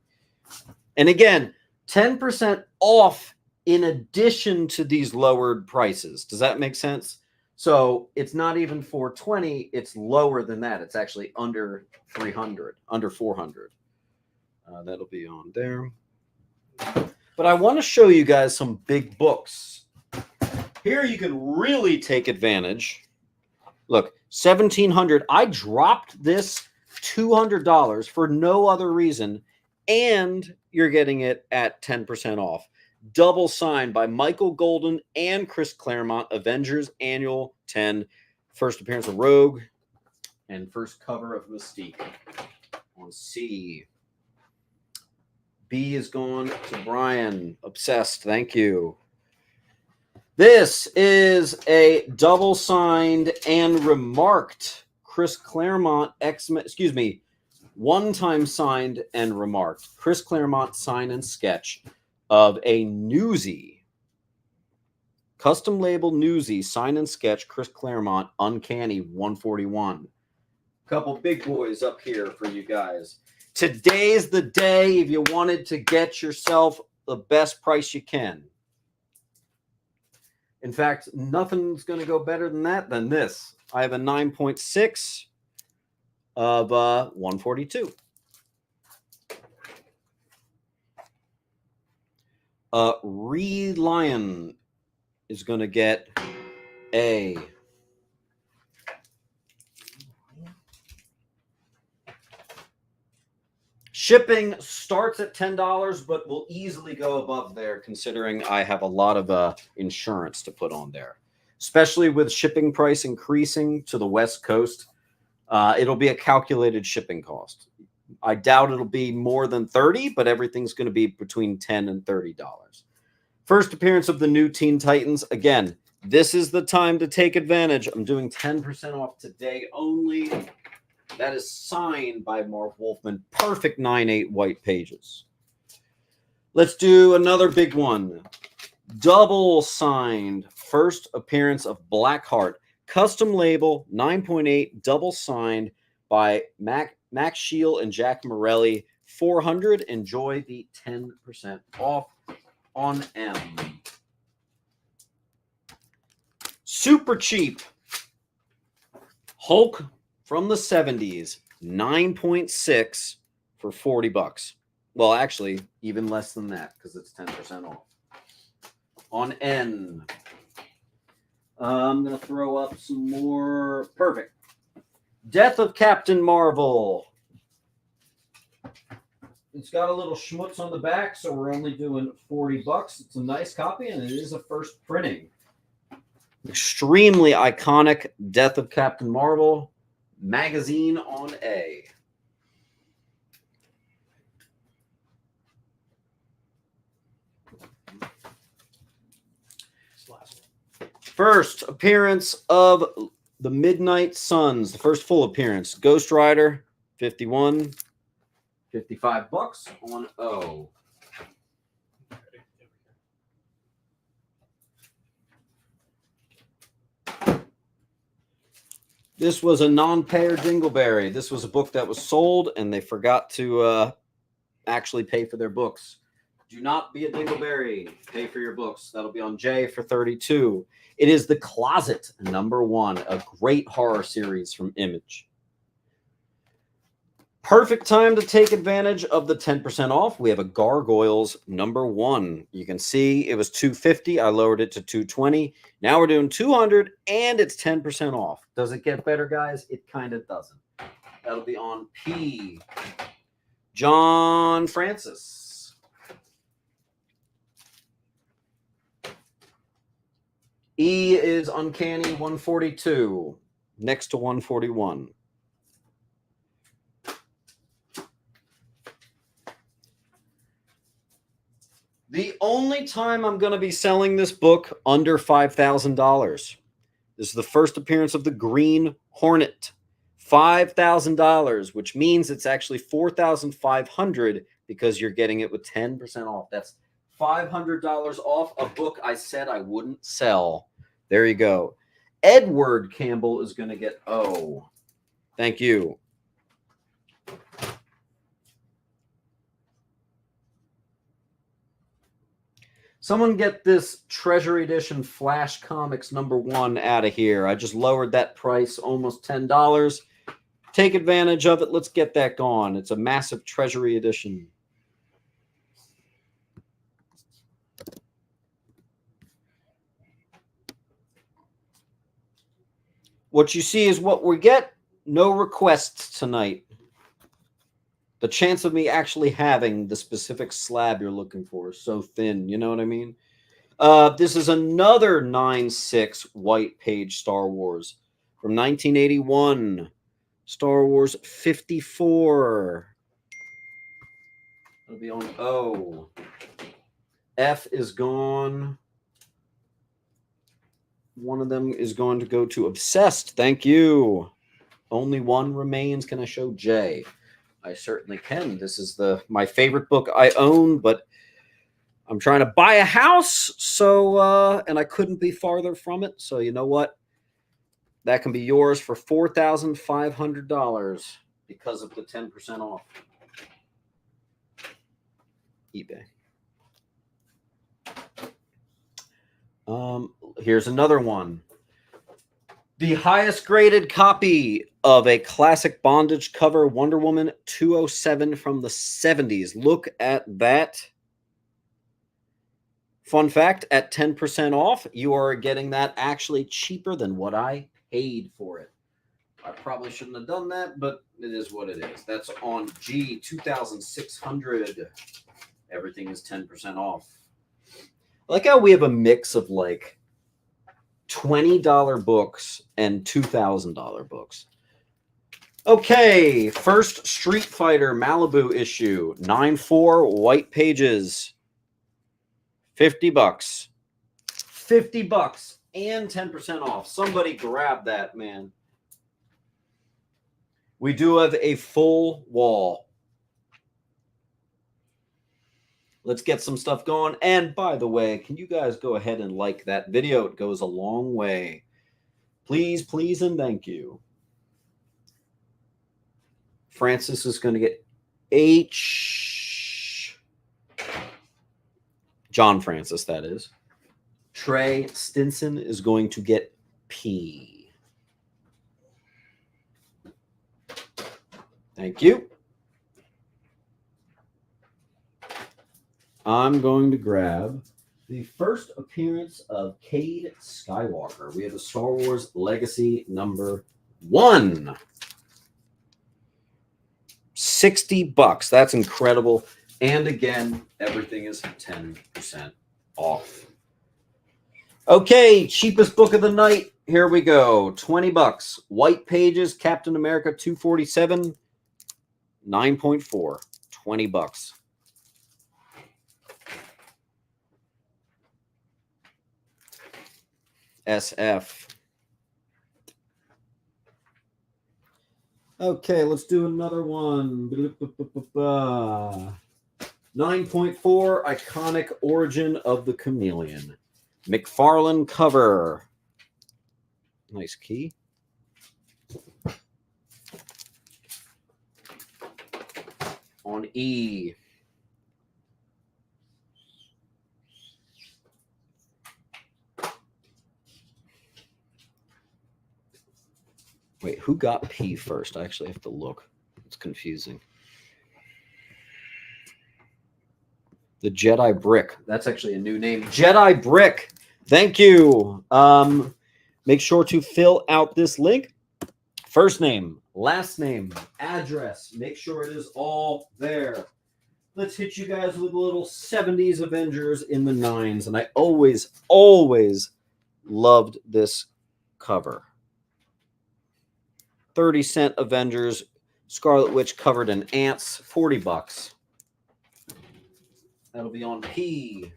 And again, 10% off in addition to these lowered prices. Does that make sense? So it's not even $420. It's lower than that. It's actually under 300, under 400. That'll be on there. But I want to show you guys some big books. Here you can really take advantage. Look, $1,700. I dropped this $200 for no other reason, and you're getting it at 10% off. Double signed by Michael Golden and Chris Claremont, Avengers Annual 10. First appearance of Rogue and first cover of Mystique on C. B is gone to Brian. Obsessed. Thank you. This is a double signed and remarked Chris Claremont X-Men, one time signed and remarked Chris Claremont sign and sketch of a Newsy, custom label Newsy sign and sketch Chris Claremont Uncanny 141. Couple big boys up here for you guys. Today's the day if you wanted to get yourself the best price you can. In fact, nothing's going to go better than this. I have a 9.6 of 142. Lion is going to get a shipping starts at $10, but will easily go above there considering I have a lot of insurance to put on there, especially with shipping price increasing to the West Coast. It'll be a calculated shipping cost. I doubt it'll be more than $30, but everything's going to be between $10 and $30. First appearance of the new Teen Titans. Again, this is the time to take advantage. I'm doing 10% off today only. That is signed by Marv Wolfman. Perfect 9.8 white pages. Let's do another big one. Double signed first appearance of Blackheart. Custom label 9.8 double signed by Max Shield and Jack Morelli. 400. Enjoy the 10% off on M. Super cheap. Hulk from the 70s, 9.6 for $40. Well, actually, even less than that because it's 10% off. On N, I'm going to throw up some more. Perfect. Death of Captain Marvel. It's got a little schmutz on the back, so we're only doing $40. It's a nice copy, and it is a first printing. Extremely iconic Death of Captain Marvel magazine on A. First appearance of the Midnight Suns, the first full appearance. Ghost Rider, 51, $55 on O. This was a non-payer dingleberry. This was a book that was sold, and they forgot to actually pay for their books. Do not be a dingleberry. Pay for your books. That'll be on J for 32. It is The Closet, #1, a great horror series from Image. Perfect time to take advantage of the 10% off. We have a Gargoyles #1. You can see it was $250. I lowered it to $220. Now we're doing $200, and it's 10% off. Does it get better, guys? It kind of doesn't. That'll be on P. John Francis. E is Uncanny 142, next to 141. The only time I'm going to be selling this book under $5,000. This is the first appearance of the Green Hornet. $5,000, which means it's actually $4,500 because you're getting it with 10% off. That's $500 off a book I said I wouldn't sell. There you go. Edward Campbell is going to get O. Thank you. Someone get this Treasury Edition Flash Comics #1 out of here. I just lowered that price almost $10. Take advantage of it. Let's get that gone. It's a massive Treasury Edition. What you see is what we get. No requests tonight. The chance of me actually having the specific slab you're looking for is so thin. You know what I mean? This is another 9/6 white page Star Wars from 1981. Star Wars 54. It'll be on O. F is gone. One of them is going to go to Obsessed. Thank you. Only one remains. Can I show J? I certainly can. This is my favorite book I own, but I'm trying to buy a house, so and I couldn't be farther from it. So you know what? That can be yours for $4,500 because of the 10% off. eBay. Here's another one. The highest graded copy of a classic bondage cover, Wonder Woman 207 from the 70s. Look at that. Fun fact, at 10% off, you are getting that actually cheaper than what I paid for it. I probably shouldn't have done that, but it is what it is. That's on G, 2,600. Everything is 10% off. I like how we have a mix of like $20 books and $2,000 books. Okay, first Street Fighter Malibu issue, 9/4 white pages, $50. $50 and 10% off. Somebody grab that, man. We do have a full wall. Let's get some stuff going. And by the way, can you guys go ahead and like that video? It goes a long way. Please, please, and thank you. Francis is going to get H. John Francis, that is. Trey Stinson is going to get P. Thank you. I'm going to grab the first appearance of Cade Skywalker. We have a Star Wars Legacy #1. $60. That's incredible. And again, everything is 10% off. Okay, cheapest book of the night. Here we go. $20. White pages, Captain America 247, 9.4. $20. SF. Okay, let's do another one. 9.4, Iconic Origin of the Chameleon. McFarlane cover. Nice key. on E. Wait, who got P first? I actually have to look. It's confusing. The Jedi Brick. That's actually a new name. Jedi Brick. Thank you. Make sure to fill out this link. First name, last name, address. Make sure it is all there. Let's hit you guys with a little 70s Avengers in the 9s. And I always loved this cover. 30-cent Avengers, Scarlet Witch covered in ants, $40. That'll be on P.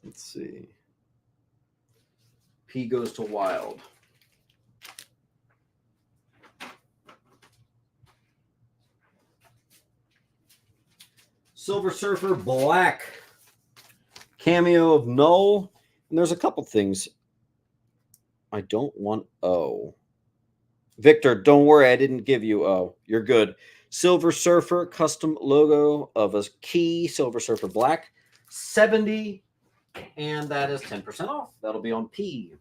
Let's see. P goes to Wild. Silver Surfer Black. Cameo of Null. And there's a couple things. I don't want O. Victor, don't worry. I didn't give you O. You're good. Silver Surfer custom logo of a key. Silver Surfer Black. 70. And that is 10% off. That'll be on P.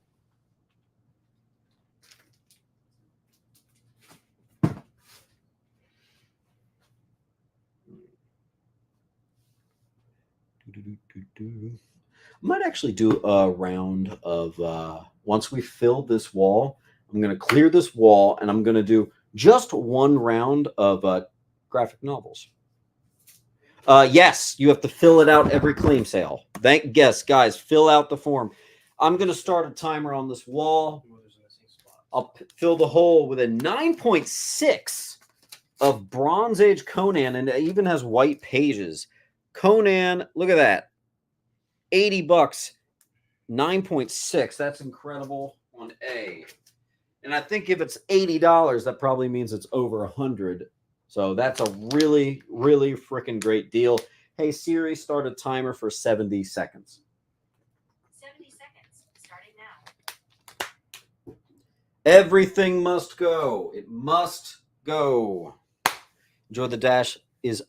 I might actually do a round of, once we fill this wall, I'm going to clear this wall and I'm going to do just one round of graphic novels. Yes, you have to fill it out every claim sale. Guys, fill out the form. I'm going to start a timer on this wall. I'll fill the hole with a 9.6 of Bronze Age Conan, and it even has white pages. Conan, look at that. $80, 9.6. That's incredible on A. And I think if it's $80, that probably means it's over 100. So that's a really, really freaking great deal. Hey, Siri, start a timer for 70 seconds. 70 seconds, starting now. Everything must go. It must go. Enjoy the Dash. Is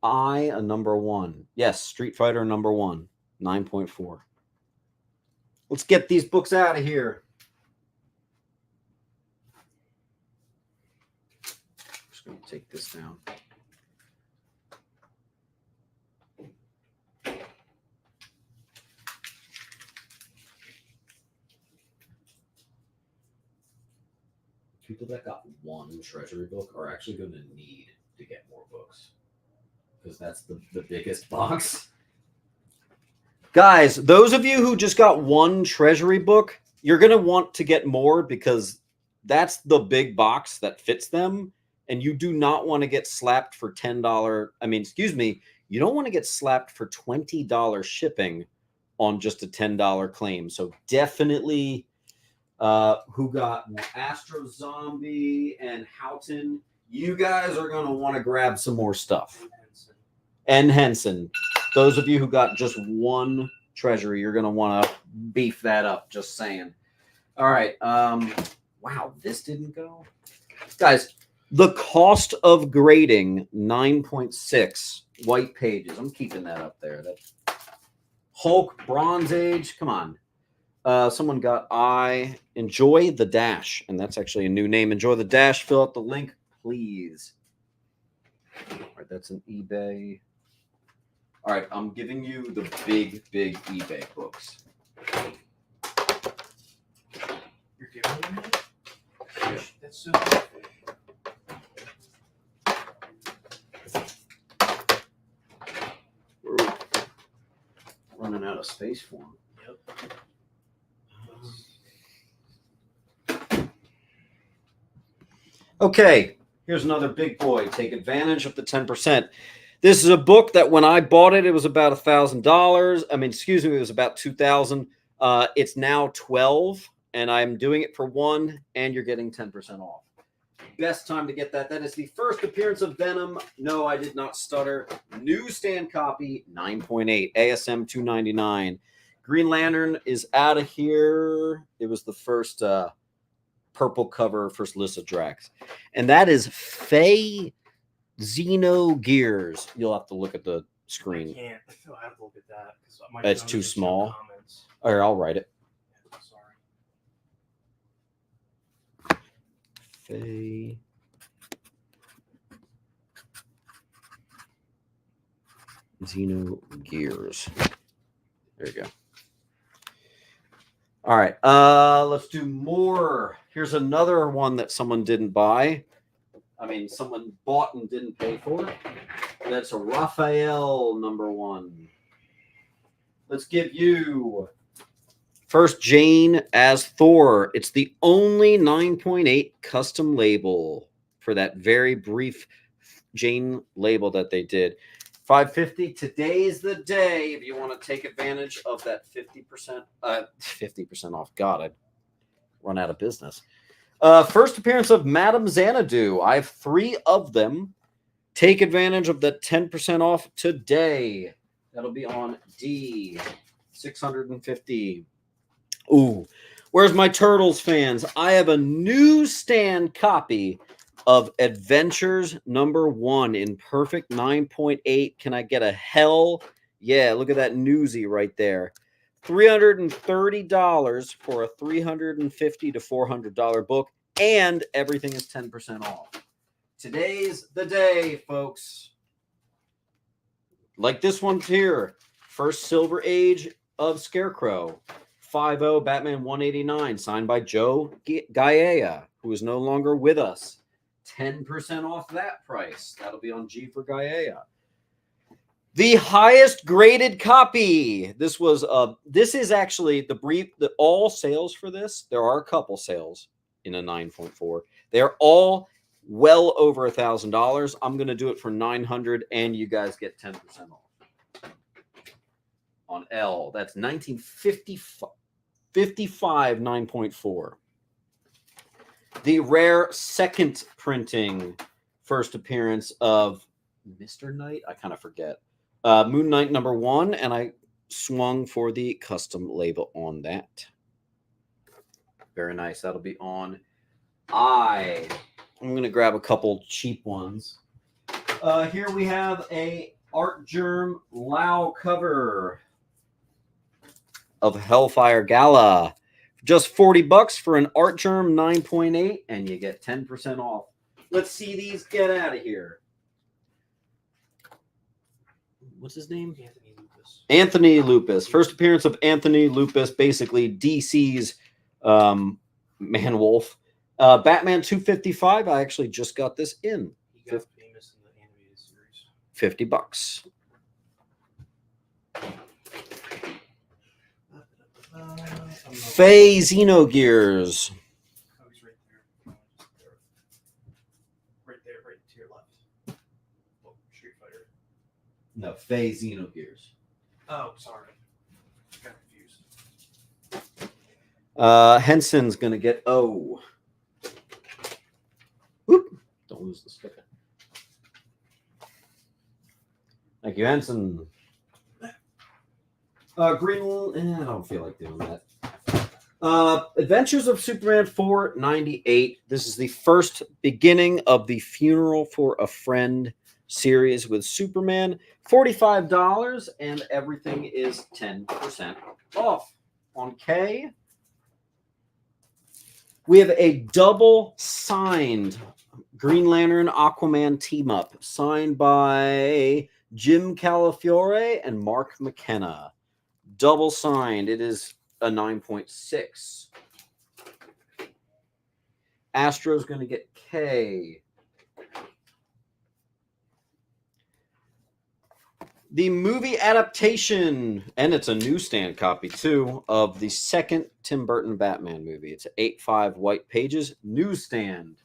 I a number 1? Yes, Street Fighter number 1, 9.4. Let's get these books out of here. Just going to take this down. People that got one Treasury book are actually going to need to get more books because that's the biggest box. Guys, those of you who just got one Treasury book, you're going to want to get more because that's the big box that fits them. And you do not want to get slapped for $10. I mean, excuse me, you don't want to get slapped for $20 shipping on just a $10 claim. So definitely who got Astro Zombie and Houghton, you guys are going to want to grab some more stuff. And Henson. Those of you who got just one Treasury, you're going to want to beef that up. Just saying. All right. Wow, this didn't go. Guys, the cost of grading, 9.6 white pages. I'm keeping that up there. That Hulk, Bronze Age. Come on. Someone got I. Enjoy the Dash. And that's actually a new name. Enjoy the Dash. Fill out the link, please. All right, that's an eBay. All right, I'm giving you the big eBay books. You're giving me? That's so good. We're running out of space for them. Yep. Okay, here's another big boy. Take advantage of the 10%. This is a book that when I bought it, it was about $1,000. I mean, excuse me, it was about $2,000. It's now 12, and I'm doing it for 1, and you're getting 10% off. Best time to get that. That is the first appearance of Venom. No, I did not stutter. Newsstand copy, 9.8, ASM 299. Green Lantern is out of here. It was the first purple cover, first Lissa Drax. And that is Faye Xeno Gears. You'll have to look at the screen. I can't. I have to look at that. It's too small. All right, I'll write it. Yeah, sorry. Faye Xeno Gears. There you go. All right, let's do more. Here's another one that someone didn't buy. I mean, someone bought and didn't pay for. That's a Raphael #1. Let's give you first Jane as Thor. It's the only 9.8 custom label for that very brief Jane label that they did. $5.50. Today's the day if you want to take advantage of that 50% off. God, I'd run out of business. First appearance of Madame Xanadu. I have 3 of them. Take advantage of the 10% off today. That'll be on D. 650. Ooh, where's my Turtles fans? I have a newsstand copy of Adventures #1 in perfect 9.8. Can I get a hell? Yeah, look at that newsie right there. $330 for a $350 to $400 book, and everything is 10% off. Today's the day, folks. Like this one here. First Silver Age of Scarecrow. 5.0 Batman 189, signed by Joe Gaia, who is no longer with us. 10% off that price. That'll be on G for Gaia. The highest graded copy. This is actually the all sales for this. There are a couple sales in a 9.4. They're all well over $1,000. I'm going to do it for $900, and you guys get 10% off. On L, that's 1955 9.4. The rare second printing first appearance of Mr. Knight. I kind of forget. Moon Knight #1, and I swung for the custom label on that. Very nice. That'll be on I'm going to grab a couple cheap ones. Here we have a Art Germ Lao cover of Hellfire Gala. Just $40 for an Art Germ 9.8, and you get 10% off. Let's see these get out of here. What's his name? Anthony Lupus. Anthony Lupus. First appearance of Anthony Lupus, basically DC's Man-Wolf. Batman 255. I actually just got this in. He got famous in the animated series. $50. Faye Xenogears. Oh, he's right there. Right there, right to your left. Oh, Street Fighter. No, Faye Xenogears. Oh, sorry. Got confused. Henson's going to get O. Whoop. Don't lose the sticker. Thank you, Henson. Green, I don't feel like doing that. Adventures of Superman 498. This is the first beginning of the Funeral for a Friend series with Superman. $45, and everything is 10% off. On K, we have a double signed Green Lantern Aquaman team up, signed by Jim Calafiore and Mark McKenna. Double signed. It is a 9.6. Astro's going to get K. The movie adaptation, and it's a newsstand copy too, of the second Tim Burton Batman movie. It's 8.5 white pages, newsstand.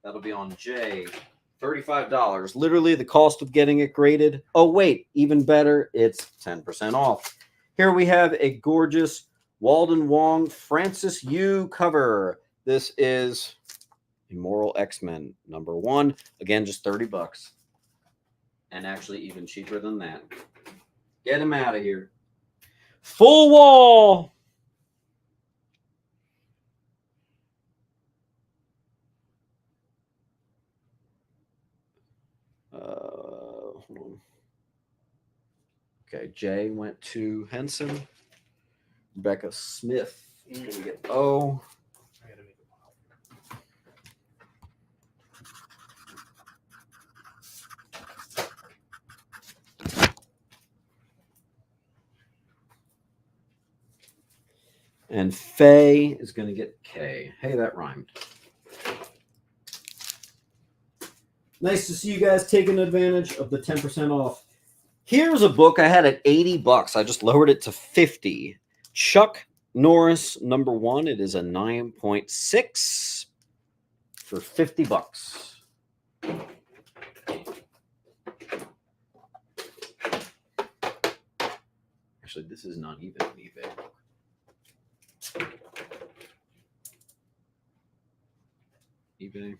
That'll be on J. $35. Literally the cost of getting it graded. Oh, wait, even better, it's 10% off. Here we have a gorgeous Walden Wong, Francis Yu cover. This is Immoral X-Men #1. Again, just $30. And actually even cheaper than that. Get him out of here. Full wall. Hold on. Okay, Jay went to Henson. Rebecca Smith is going to get O. I gotta make a pile. And Faye is going to get K. Hey, that rhymed. Nice to see you guys taking advantage of the 10% off. Here's a book I had at $80. I just lowered it to 50. Chuck Norris #1. It is a 9.6 for $50. Actually, this is not even on eBay. eBay.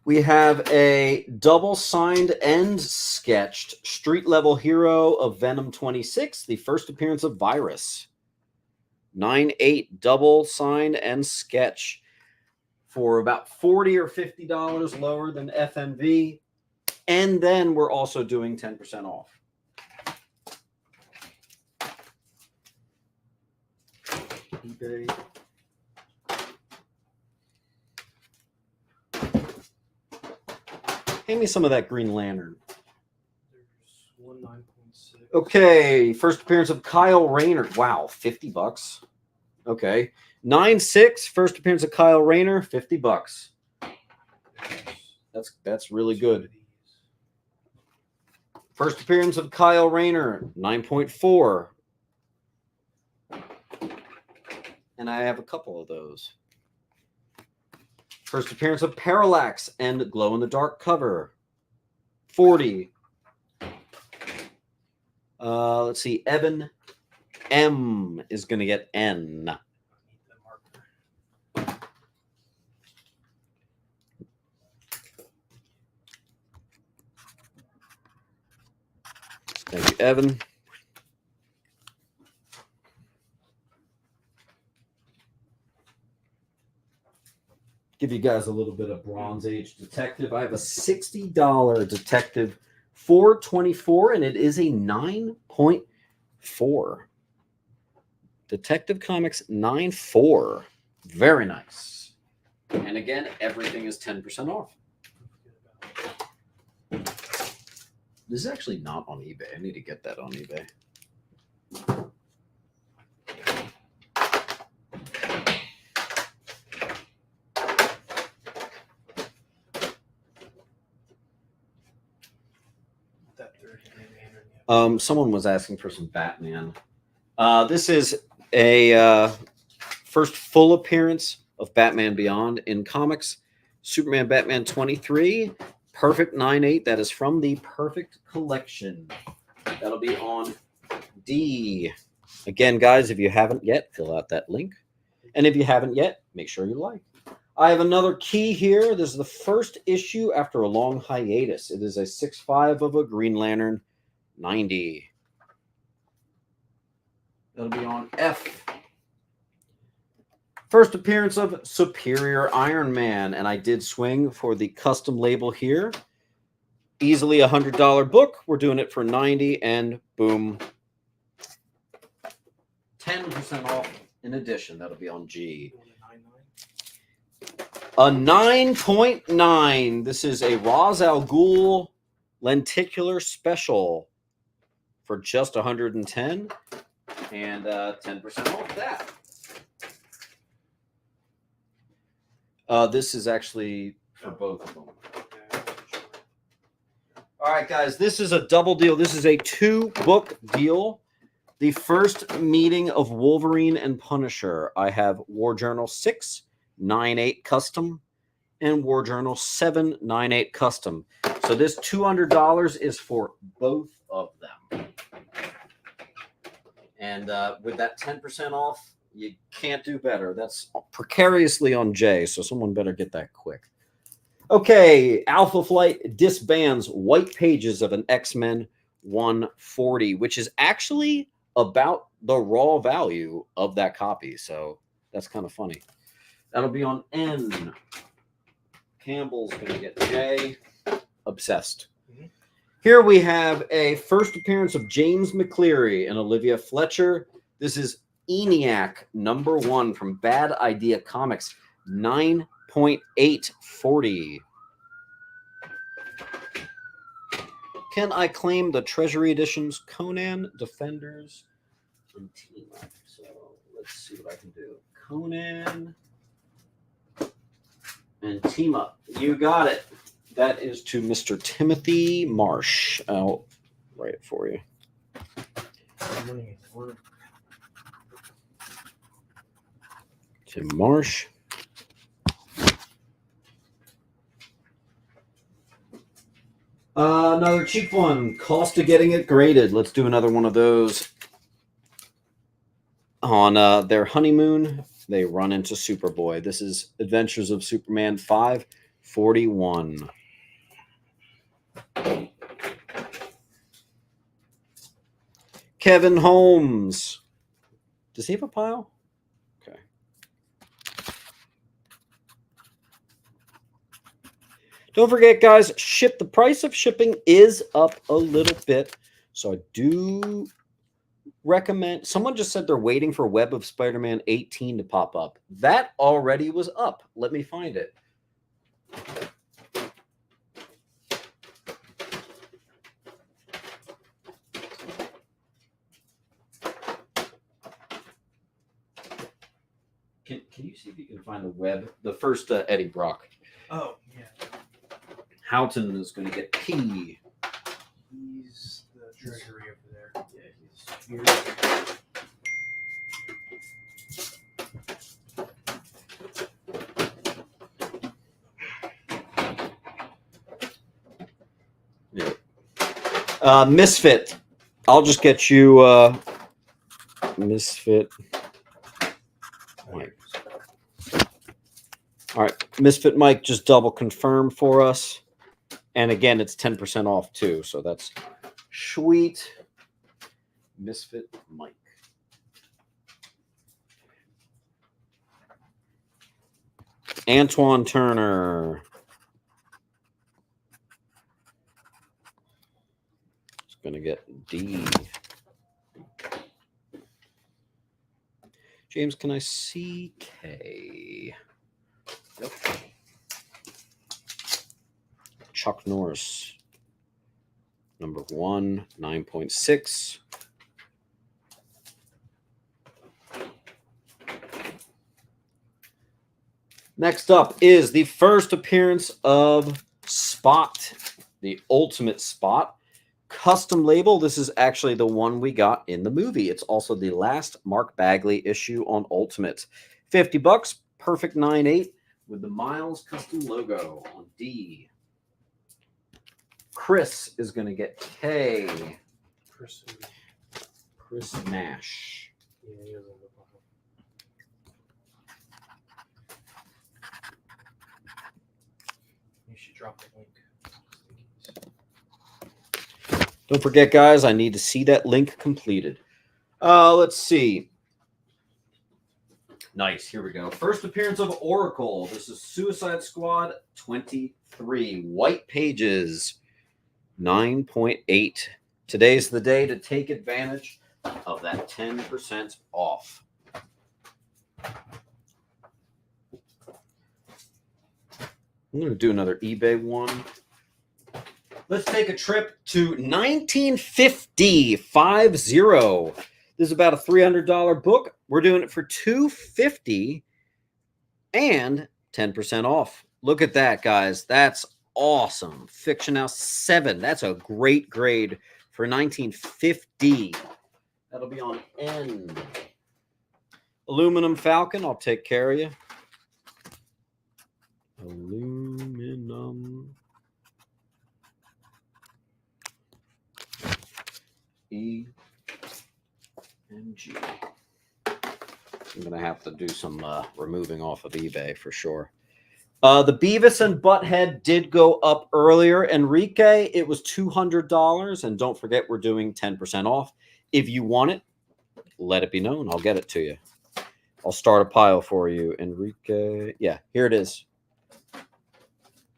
We have a double signed and sketched street level hero of Venom 26, the first appearance of Virus. 9.8 double signed and sketch for about $40 or $50 lower than FMV. And then we're also doing 10% off. eBay. Hand me some of that Green Lantern. There's one 9.6. Okay, first appearance of Kyle Rayner. Wow, $50. Okay, 9.6. First appearance of Kyle Rayner, $50. That's really good. First appearance of Kyle Rayner, 9.4. And I have a couple of those. First appearance of Parallax and Glow in the Dark cover, 40. Let's see. Evan M is going to get N. Thank you, Evan. Give you guys a little bit of Bronze Age Detective. I have a $60 Detective 424, and it is a 9.4. Detective Comics 9.4. Very nice. And again, everything is 10% off. This is actually not on eBay. I need to get that on eBay. Someone was asking for some Batman. This is a first full appearance of Batman Beyond in comics. Superman Batman 23, Perfect 9.8. That is from the Perfect Collection. That'll be on D. Again, guys, if you haven't yet, fill out that link. And if you haven't yet, make sure you like. I have another key here. This is the first issue after a long hiatus. It is a 6.5 of a Green Lantern 90. That'll be on F. First appearance of Superior Iron Man, and I did swing for the custom label here. Easily $100 book. We're doing it for 90, and boom, 10% off in addition. That'll be on G. A 9.9. This is a Ra's al Ghul lenticular special for just 110, and 10% off that. This is actually for both of them. All right, guys, this is a double deal. This is a 2-book deal. The first meeting of Wolverine and Punisher. I have War Journal 6, 9.8 custom, and War Journal 7, 9.8 custom. So this $200 is for both of them. And with that 10% off, you can't do better. That's precariously on Jay, so someone better get that quick. Okay, Alpha Flight disbands white pages of an X-Men 140, which is actually about the raw value of that copy. So that's kind of funny. That'll be on N. Campbell's going to get J. Obsessed. Here we have a first appearance of James McCleary and Olivia Fletcher. This is ENIAC #1 from Bad Idea Comics, 9.840. Can I claim the Treasury editions? Conan, Defenders, and Team Up. So let's see what I can do. Conan and Team Up. You got it. That is to Mr. Timothy Marsh. I'll write it for you. Tim Marsh. Another cheap one. Cost of getting it graded. Let's do another one of those. On their honeymoon, they run into Superboy. This is Adventures of Superman 541. Kevin Holmes. Does he have a pile? Okay. Don't forget, guys, the price of shipping is up a little bit. So I do recommend. Someone just said they're waiting for Web of Spider-Man 18 to pop up. That already was up. Let me find it. Can you see if you can find the web? The first Eddie Brock. Oh, yeah. Houghton is going to get P. He's the Treasury over there. Yeah, he's here. Yeah. Misfit. I'll just get you Misfit. Mike. All right, Misfit Mike, just double confirm for us. And again, it's 10% off too, so that's sweet. Misfit Mike. Antoine Turner. It's going to get D. James, can I see K? Nope. Chuck Norris. #1, 9.6. Next up is the first appearance of Spot, the Ultimate Spot. Custom label. This is actually the one we got in the movie. It's also the last Mark Bagley issue on Ultimate. $50, perfect 9.8 with the Miles custom logo on D. Chris is going to get K. Chris Nash. Yeah, he doesn't look like him. You should drop the link. Don't forget, guys, I need to see that link completed. Let's see. Nice. Here we go. First appearance of Oracle. This is Suicide Squad 23. White pages. 9.8. Today's the day to take advantage of that 10% off. I'm going to do another eBay one. Let's take a trip to 1950. 50. This is about a $300 book. We're doing it for $250 and 10% off. Look at that, guys. That's awesome. Fiction House 7. That's a great grade for 1950. That'll be on N. Aluminum Falcon. I'll take care of you. Aluminum. E. OMG. I'm going to have to do some removing off of eBay for sure. The Beavis and Butthead did go up earlier. Enrique, it was $200. And don't forget, we're doing 10% off. If you want it, let it be known. I'll get it to you. I'll start a pile for you, Enrique. Yeah, here it is.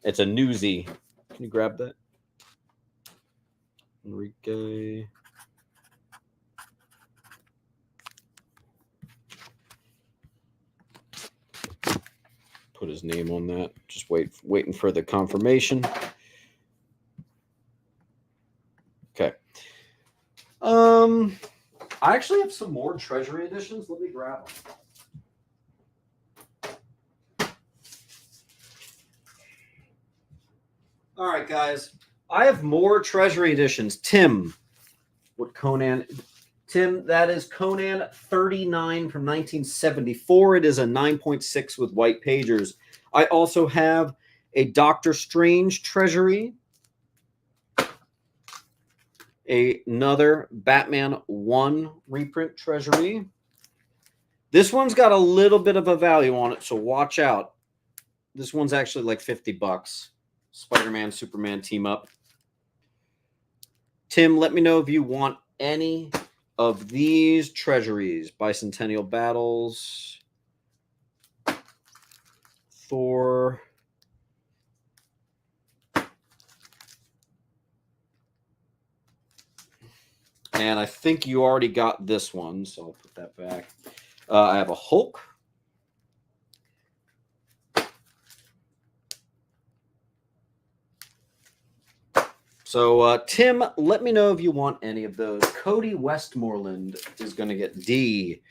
It's a newsie. Can you grab that? Enrique. Put his name on that. Just waiting for the confirmation. Okay. I actually have some more Treasury editions. Let me grab them. All right, guys. I have more Treasury editions. Tim, what Conan? Tim, that is Conan 39 from 1974. It is a 9.6 with white pagers. I also have a Doctor Strange Treasury. Another Batman 1 reprint Treasury. This one's got a little bit of a value on it, so watch out. This one's actually like $50. Spider-Man, Superman team up. Tim, let me know if you want any of these treasuries. Bicentennial Battles. Thor. And I think you already got this one, so I'll put that back. I have a Hulk. So, Tim, let me know if you want any of those. Cody Westmoreland is going to get D.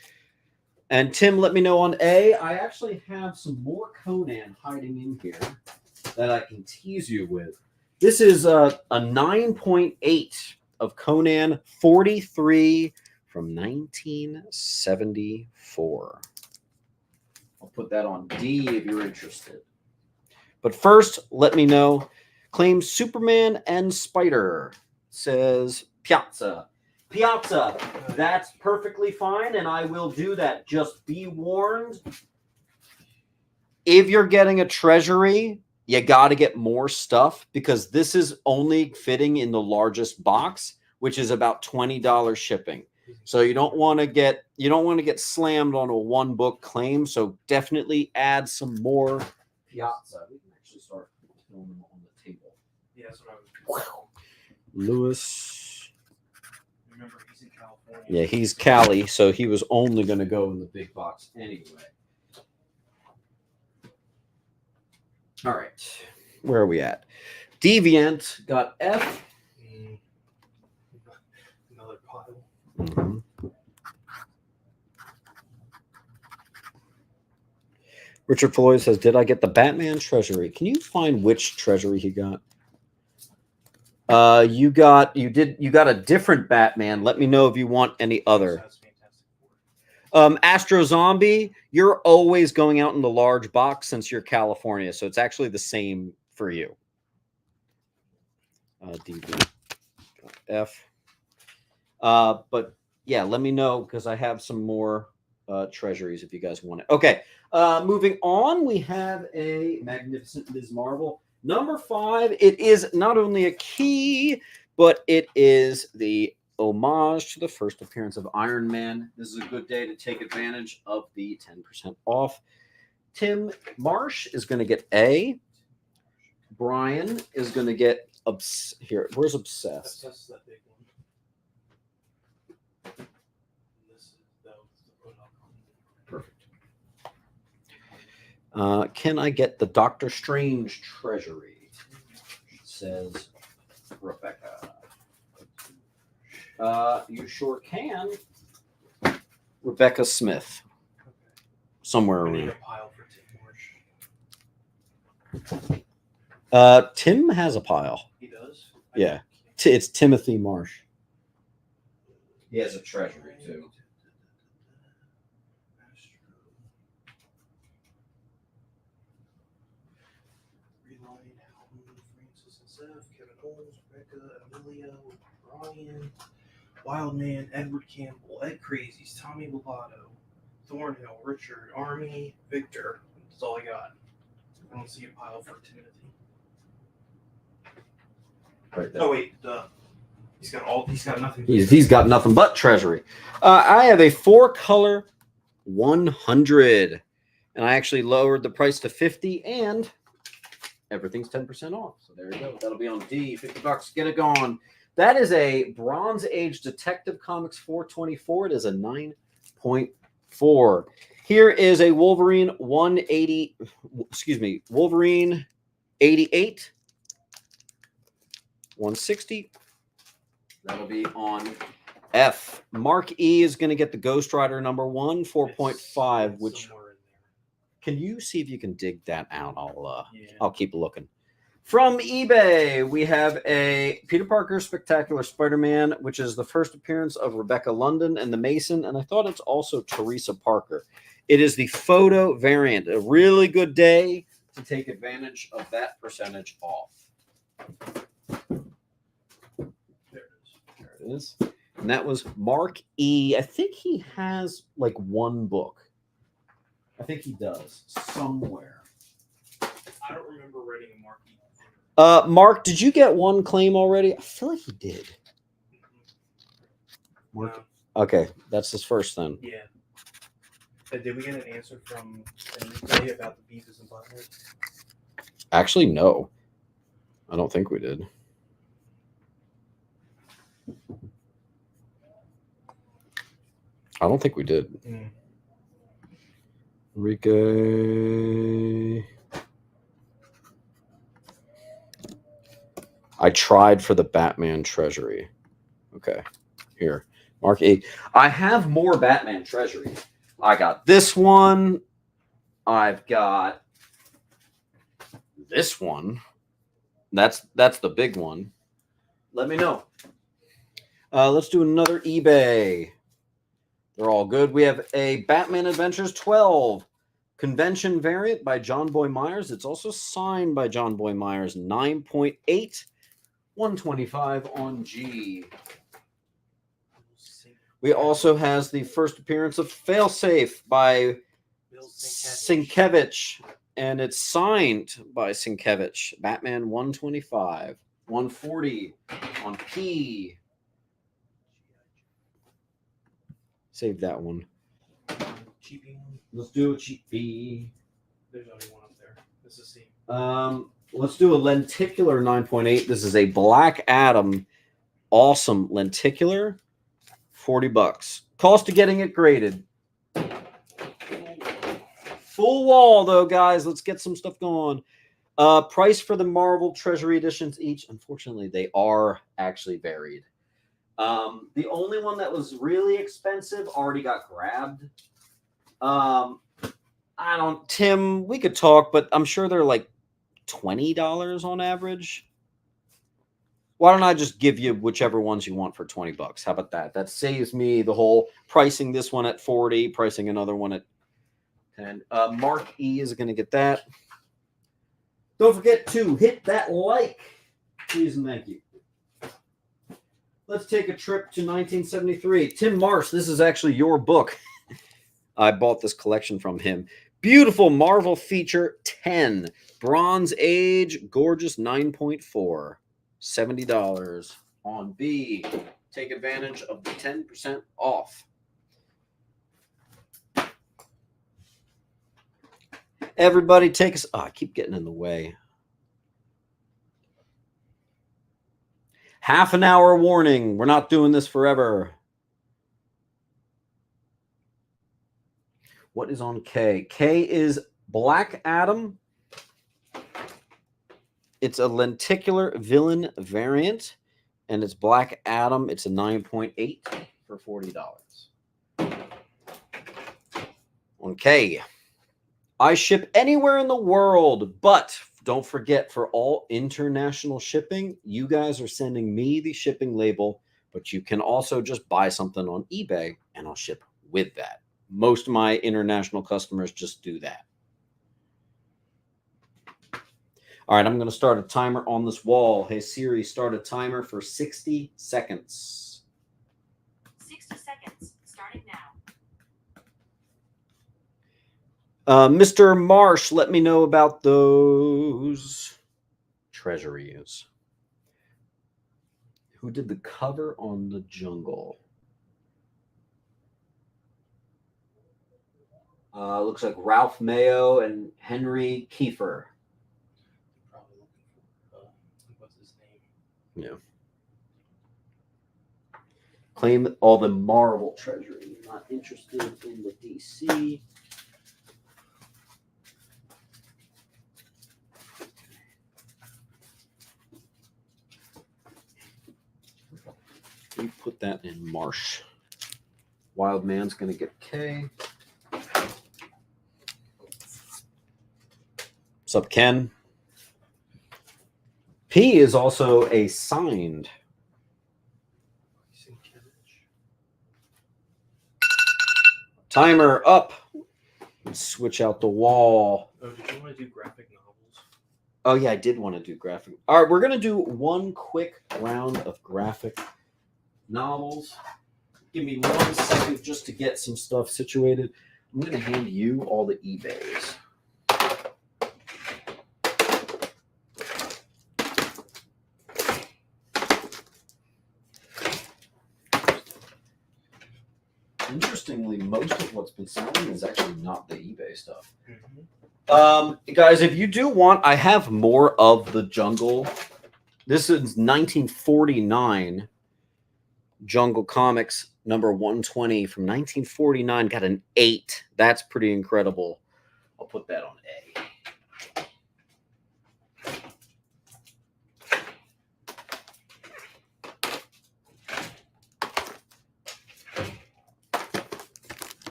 And Tim, let me know on A. I actually have some more Conan hiding in here that I can tease you with. This is a 9.8 of Conan 43 from 1974. I'll put that on D if you're interested. But first, let me know. Claims Superman and Spider. Says Piazza. Piazza, that's perfectly fine, and I will do that. Just be warned. If you're getting a Treasury, you got to get more stuff because this is only fitting in the largest box, which is about $20 shipping. So you don't want to get slammed on a one book claim. So definitely add some more Piazza. We can actually start filming them on the table. Yeah, that's what I was. Wow. Lewis. Remember, he's in California. Yeah, he's Cali, so he was only going to go in the big box anyway. All right. Where are we at? Deviant got F. Another pile. Mm-hmm. Richard Floyd says, "Did I get the Batman Treasury? Can you find which Treasury he got? You got a different Batman. Let me know if you want any other. Astro Zombie, you're always going out in the large box since you're California, so it's actually the same for you. DB F. But yeah, let me know because I have some more treasuries if you guys want it. Okay, moving on, we have a Magnificent Ms. Marvel. Number 5, it is not only a key, but it is the homage to the first appearance of Iron Man. This is a good day to take advantage of the 10% off. Tim Marsh is going to get A. Brian is going to get here. Where's Obsessed? That's that big one. That was the put up on. Perfect. Can I get the Doctor Strange Treasury? Says Rebecca. You sure can. Rebecca Smith. Somewhere I need around. a pile for Tim Marsh. Tim has a pile. He does? Yeah. It's Timothy Marsh. He has a treasury too. Francis and Seth, Kevin Owens, Rebecca, Amelia, Brian. Wildman, Edward Campbell, Ed Crazies, Tommy Lovato, Thornhill, Richard, Army, Victor. That's all I got. I don't see a pile for Timothy. Right there. Oh wait, he's got nothing. He's got nothing but Treasury. I have a 4-color 100, and I actually lowered the price to 50, and everything's 10% off. So there you go. That'll be on D. $50. Get it gone. That is a Bronze Age Detective Comics 424. It is a 9.4. Here is a Wolverine 180. Excuse me, Wolverine 88. 160. That'll be on F. Mark E is going to get the Ghost Rider #1, 4.5. Which can you see if you can dig that out? I'll keep looking. From eBay, we have a Peter Parker Spectacular Spider-Man, which is the first appearance of Rebecca London and the Mason, and I thought it's also Teresa Parker. It is the photo variant. A really good day to take advantage of that percentage off. There it is. And that was Mark E. I think he has like one book. I think he does somewhere. I don't remember writing a Mark E. Mark, did you get one claim already? I feel like he did. Mark. Okay, that's his first then. Yeah. Did we get an answer from Enrique about the Beavis and Butthead? Actually, no. I don't think we did. I don't think we did. Enrique. I tried for the Batman Treasury. Okay, here. Mark 8. I have more Batman Treasury. I got this one. I've got this one. That's the big one. Let me know. Let's do another eBay. They're all good. We have a Batman Adventures 12 convention variant by John Boy Myers. It's also signed by John Boy Myers. 9.8. 125 on G. We also has the first appearance of Failsafe by Sienkiewicz, and it's signed by Sienkiewicz. Batman 125, 140 on P. Save that one. Let's do a cheap B. There's only one up there. This is C. Let's do a lenticular 9.8. This is a Black Adam, awesome lenticular, $40. Cost of getting it graded. Full wall though, guys. Let's get some stuff going. Price for the Marvel Treasury editions each. Unfortunately, they are actually varied. The only one that was really expensive already got grabbed. Tim, we could talk, but I'm sure they're like $20 on average. Why don't I just give you whichever ones you want for $20? How about that? That saves me the whole pricing this one at 40, pricing another one at 10. Mark E is going to get that. Don't forget to hit that like, please and thank you. Let's take a trip to 1973. Tim Marsh, this is actually your book. I bought this collection from him. Beautiful Marvel feature 10. Bronze Age, gorgeous 9.4. $70 on B. Take advantage of the 10% off. Everybody take us. Oh, I keep getting in the way. Half an hour warning. We're not doing this forever. What is on K? K is Black Adam. It's a lenticular villain variant, and it's Black Adam. It's a 9.8 for $40. On K. I ship anywhere in the world, but don't forget, for all international shipping, you guys are sending me the shipping label, but you can also just buy something on eBay, and I'll ship with that. Most of my international customers just do that. All right, I'm going to start a timer on this wall. Hey, Siri, start a timer for 60 seconds. 60 seconds. Starting now. Mr. Marsh, let me know about those treasuries. Who did the cover on the Jungle? Looks like Ralph Mayo and Henry Kiefer. Probably looking for what's his name? Yeah. Claim all the Marvel treasury. Not interested in the DC. We put that in Marsh. Wild Man's gonna get K. What's up, Ken? P is also a signed. Timer up. Let's switch out the wall. Oh, did you want to do graphic novels? Oh, yeah, I did want to do graphic. All right, we're going to do one quick round of graphic novels. Give me 1 second just to get some stuff situated. I'm going to hand you all the eBays. Interestingly, most of what's been selling is actually not the eBay stuff. Mm-hmm. Guys, if you do want, I have more of the Jungle. This is 1949 Jungle Comics number 120 from 1949. Got an 8. That's pretty incredible. I'll put that on A.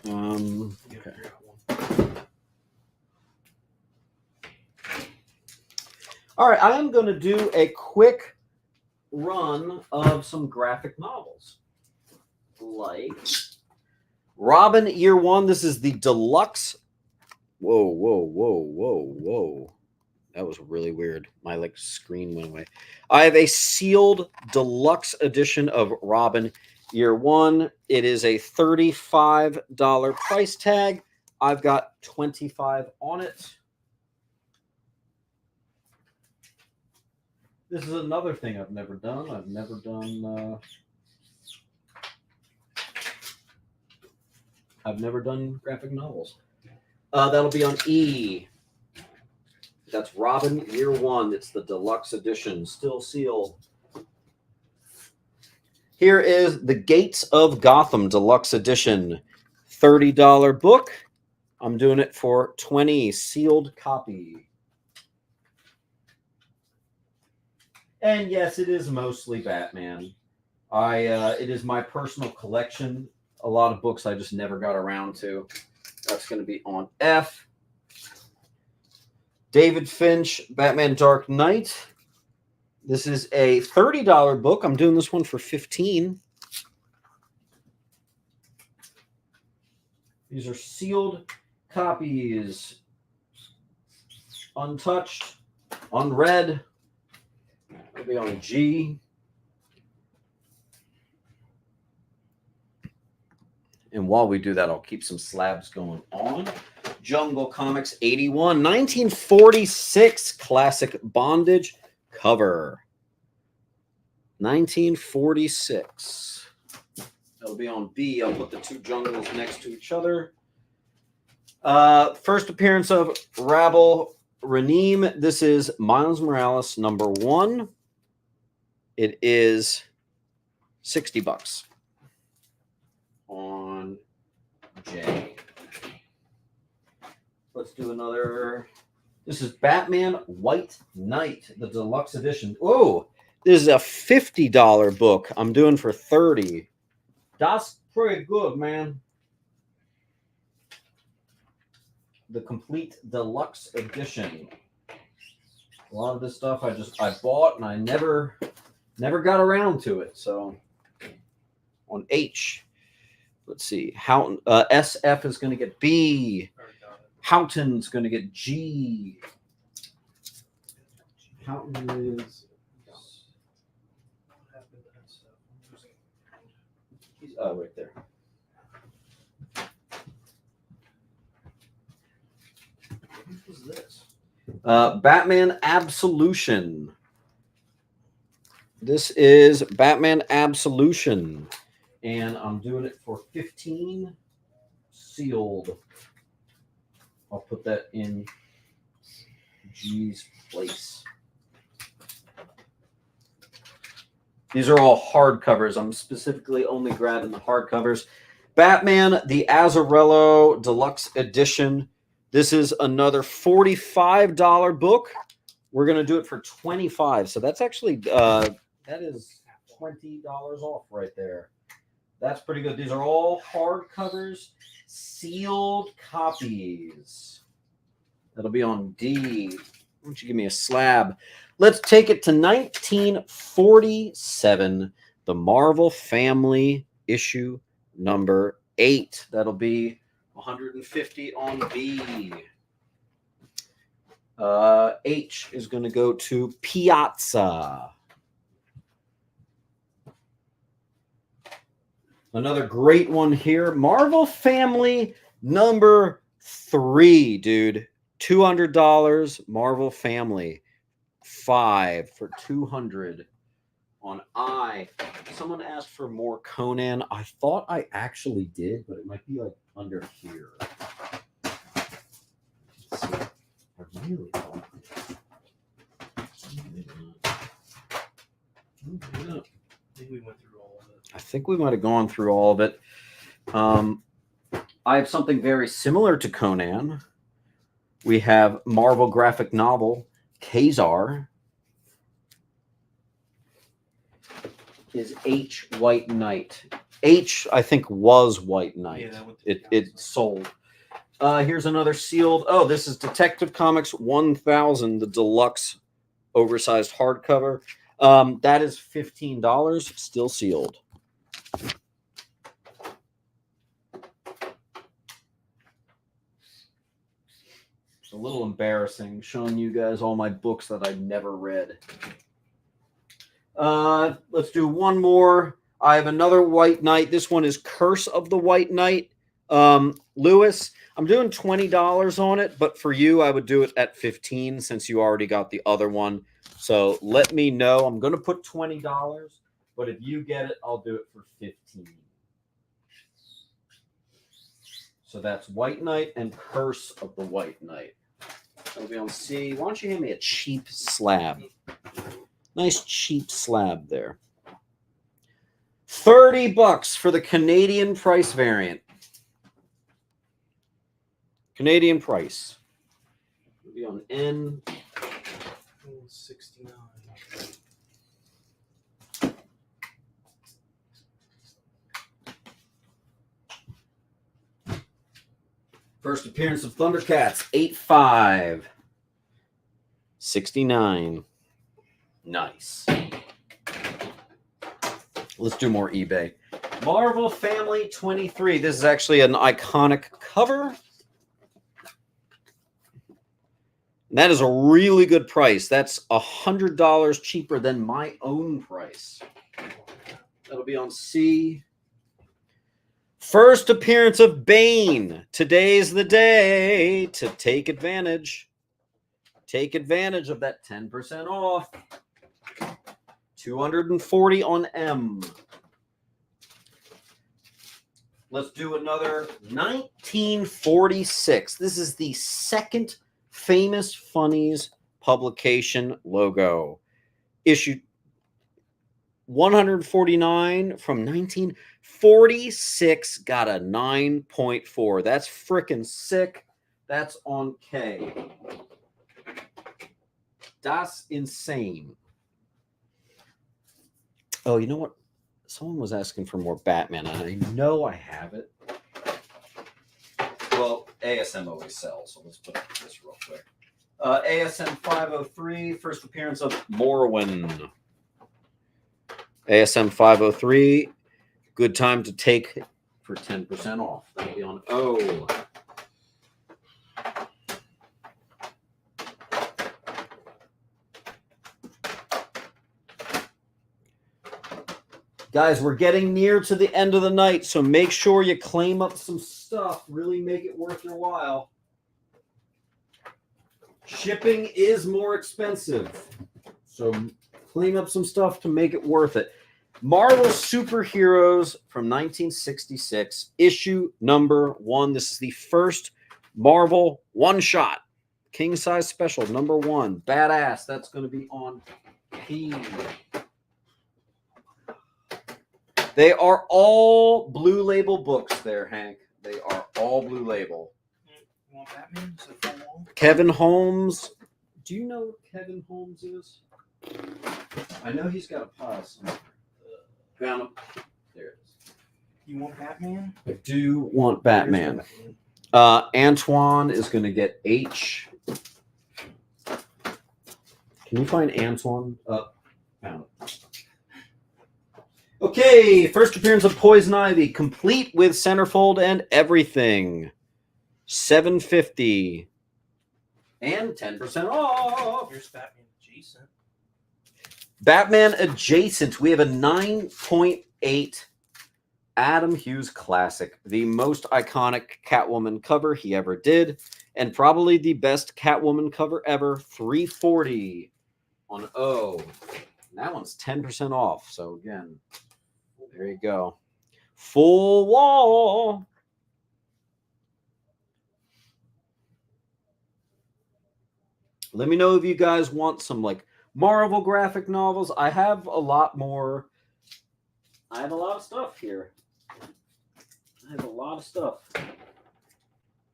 Okay. All right, I am going to do a quick run of some graphic novels. Like Robin Year One. This is the deluxe. Whoa. That was really weird. My screen went away. I have a sealed deluxe edition of Robin Year One. It is a $35 price tag. I've got 25 on it. This is another thing I've never done. I've never done graphic novels. That'll be on E. That's Robin Year One. It's the deluxe edition, still sealed. Here is The Gates of Gotham Deluxe Edition. $30 book. I'm doing it for 20, sealed copy. And yes, it is mostly Batman. It is my personal collection. A lot of books I just never got around to. That's going to be on F. David Finch, Batman Dark Knight. This is a $30 book. I'm doing this one for 15. These are sealed copies. Untouched, unread. It'll be on G. And while we do that, I'll keep some slabs going on. Jungle Comics 81, 1946 classic bondage cover. 1946. That'll be on B. I'll put the two jungles next to each other. First appearance of Rabble Raneem. This is Miles Morales number 1. It is $60 on J. Let's do another. This is Batman White Knight, the deluxe edition. Oh, this is a $50 book. I'm doing for 30. That's pretty good, man. The complete deluxe edition. A lot of this stuff I bought and I never got around to it. So on H, let's see. Houghton, SF is going to get B. Houghton's going to get G. Houghton is He's right there. What is this? Batman Absolution. This is Batman Absolution, and I'm doing it for 15 sealed. I'll put that in G's place. These are all hardcovers. I'm specifically only grabbing the hardcovers. Batman, the Azzarello Deluxe Edition. This is another $45 book. We're going to do it for $25. So that's actually, that is $20 off right there. That's pretty good. These are all hardcovers, sealed copies. That'll be on D. Why don't you give me a slab? Let's take it to 1947, the Marvel Family issue number 8. That'll be 150 on B. H is going to go to Piazza. Another great one here. Marvel Family number 3, dude. $200. Marvel Family. 5 for 200 on I. Someone asked for more Conan. I thought I actually did, but it might be like under here. Let's see. I really thought I think we went through all of it. I think we might have gone through all of it. I have something very similar to Conan. We have Marvel graphic novel Khazar. Is H White Knight. H, I think, was White Knight. Yeah, it sold. Here's another sealed. Oh, this is Detective Comics 1000, the deluxe oversized hardcover. That is $15, still sealed. It's a little embarrassing showing you guys all my books that I've never read. Let's do one more. I have another White Knight. This one is Curse of the White Knight. Lewis, I'm doing $20 on it, but for you, I would do it at $15 since you already got the other one. So let me know. I'm going to put $20, but if you get it, I'll do it for $15. So that's White Knight and Curse of the White Knight. That'll be on C. Why don't you hand me a cheap slab? Nice cheap slab there. $30 for the Canadian price variant. Canadian price. It'll be on N. 69. First appearance of Thundercats, 8.5. 69. Nice. Let's do more eBay. Marvel Family 23. This is actually an iconic cover. And that is a really good price. That's $100 cheaper than my own price. That'll be on C. First appearance of Bane. Today's the day to take advantage. Take advantage of that 10% off. 240 on M. Let's do another 1946. This is the second Famous Funnies publication logo. Issue 149 from 1946 got a 9.4. That's freaking sick. That's on K. That's insane. Oh, you know what? Someone was asking for more Batman, and I know I have it. Well, ASM always sells, so let's put this real quick. ASM 503, first appearance of Morrowind. ASM 503, good time to take for 10% off. That'll be on O. Guys, we're getting near to the end of the night, so make sure you claim up some stuff. Really make it worth your while. Shipping is more expensive, so claim up some stuff to make it worth it. Marvel Superheroes from 1966, issue number 1. This is the first Marvel one-shot. King-size special, number 1. Badass. That's going to be on P. They are all Blue Label books there, Hank. They are all Blue Label. You want Batman? Is it full wall? Kevin Holmes. Do you know what Kevin Holmes is? I know he's got a pile somewhere. Found him. There it is. You want Batman? I do want Batman. Antoine is going to get H. Can you find Antoine? Found it. Okay, first appearance of Poison Ivy, complete with centerfold and everything. $7.50 and 10% off. Here's Batman adjacent. Batman adjacent. We have a 9.8 Adam Hughes classic, the most iconic Catwoman cover he ever did, and probably the best Catwoman cover ever. $3.40 on O. And that one's 10% off. So again, there you go. Full wall. Let me know if you guys want some like Marvel graphic novels. I have a lot more. I have a lot of stuff here. I have a lot of stuff.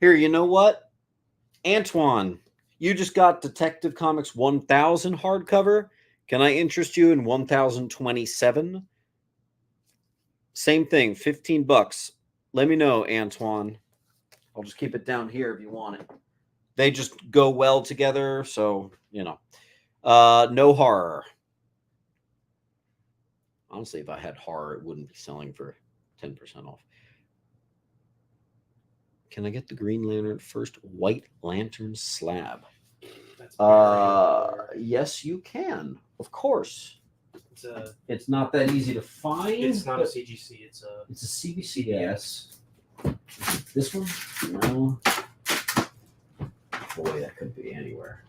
Here, you know what? Antoine, you just got Detective Comics 1000 hardcover. Can I interest you in 1027? Same thing, $15. Let me know, Antoine. I'll just keep it down here if you want it. They just go well together, so, you know. No horror. Honestly, if I had horror, it wouldn't be selling for 10% off. Can I get the Green Lantern first White Lantern slab? Yes, you can. Of course. It's not that easy to find. It's not a CGC. It's a CBC. Yes. This one? No. Boy, that could be anywhere.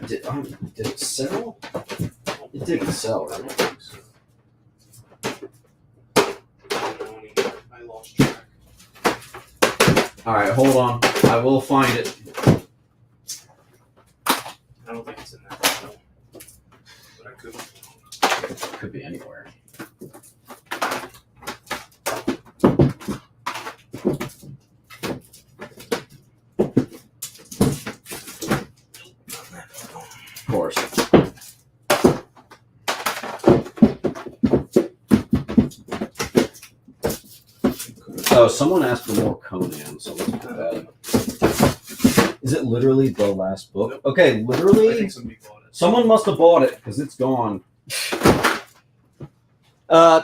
Did it sell? It didn't sell, right? I lost track. All right, hold on. I will find it. I don't think it's in that file, but I could. It could be anywhere. Of course. Oh, someone asked for more Conan, so let's put that in. Is it literally the last book? Nope. Okay, I literally. think somebody bought it. Someone must have bought it because it's gone.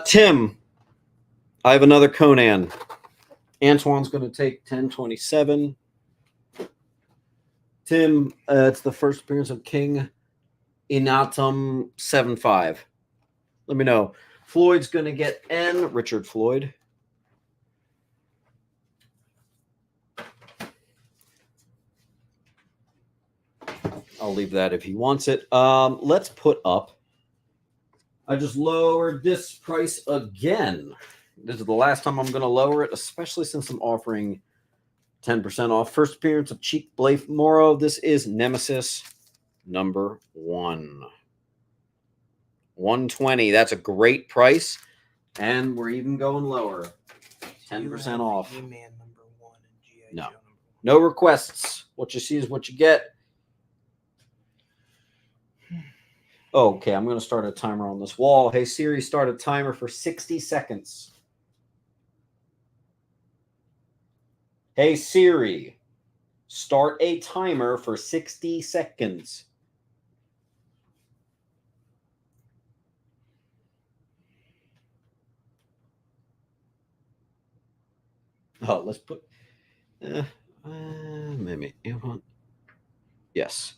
Tim, I have another Conan. Antoine's going to take 1027. Tim, it's the first appearance of King Inatum 7.5. Let me know. Floyd's going to get N. Richard Floyd. I'll leave that if he wants it. Let's put up. I just lowered this price again. This is the last time I'm going to lower it, especially since I'm offering 10% off. First appearance of Cheek Blake Morrow. This is Nemesis number 1. 120. That's a great price. And we're even going lower. 10% off. He-Man number 1 and G.I. No. Joe number 1. No requests. What you see is what you get. Okay, I'm going to start a timer on this wall. Hey, Siri, start a timer for 60 seconds. Hey, Siri, start a timer for 60 seconds. Oh, let's put... maybe... Yes.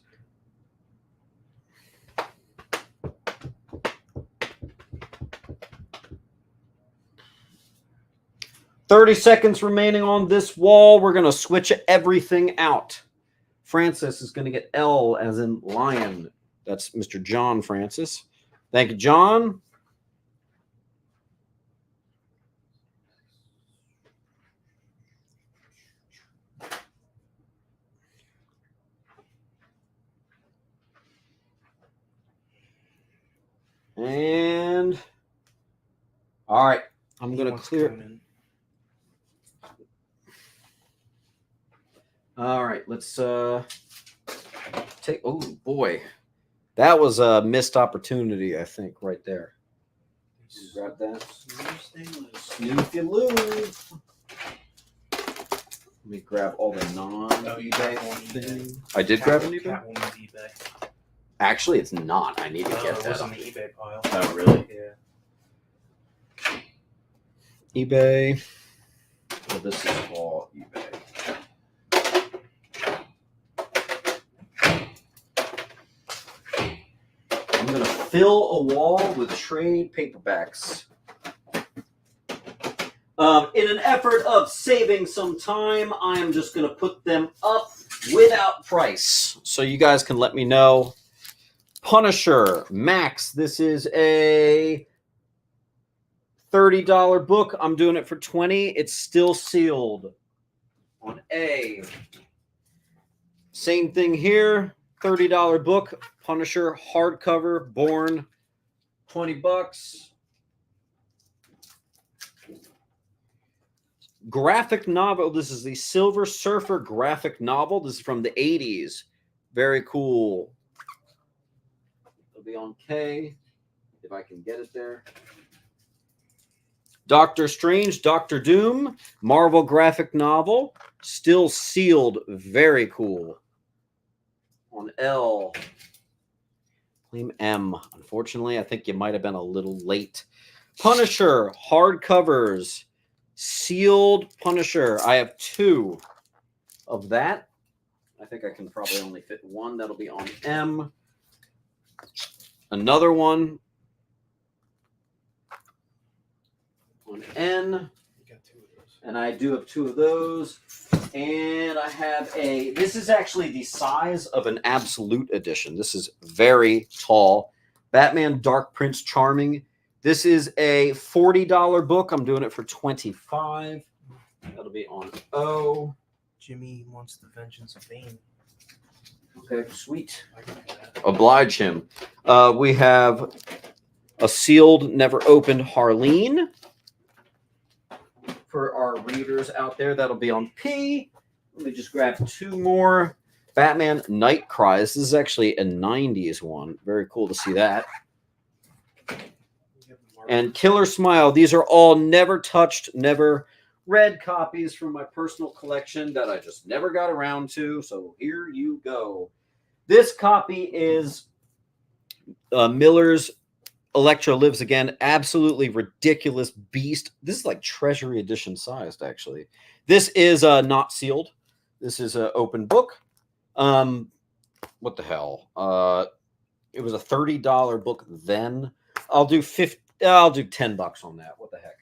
30 seconds remaining on this wall. We're going to switch everything out. Francis is going to get L as in lion. That's Mr. John Francis. Thank you, John. And all right, I'm going to clear. All right, let's take. Oh boy, that was a missed opportunity, I think, right there. Grab that. Snooze you lose. Let me grab all the non-eBay things. I did grab an eBay. Actually, it's not. I need to get that. It was on the eBay pile. Oh, really? Yeah. eBay. Well, this is all eBay. I'm going to fill a wall with trade paperbacks. In an effort of saving some time, I am just going to put them up without price. So you guys can let me know. Punisher, Max. This is a $30 book. I'm doing it for $20. It's still sealed on A. Same thing here. $30 book. Punisher, hardcover, Born, $20. Graphic novel. This is the Silver Surfer graphic novel. This is from the 80s. Very cool. It'll be on K if I can get it there. Doctor Strange, Doctor Doom, Marvel graphic novel. Still sealed. Very cool. On L. Claim M. Unfortunately, I think you might have been a little late. Punisher, hardcovers. Sealed Punisher. I have 2 of that. I think I can probably only fit 1. That'll be on M. Another one on N. And I do have 2 of those. And I have a, this is actually the size of an absolute edition. This is very tall. Batman Dark Prince Charming. This is a $40 book. I'm doing it for $25. That'll be on O. Jimmy wants the vengeance of Bane. Okay, sweet. Oblige him. We have a sealed, never opened Harleen. For our readers out there, that'll be on P. Let me just grab 2 more. Batman Night Cries. This is actually a 90s one. Very cool to see that. And Killer Smile. These are all never touched, never read copies from my personal collection that I just never got around to. So here you go. This copy is Miller's Electra Lives Again. Absolutely ridiculous beast. This is like Treasury edition sized, actually. This is not sealed. This is an open book. What the hell? It was a $30 book then. I'll do $10 on that. What the heck?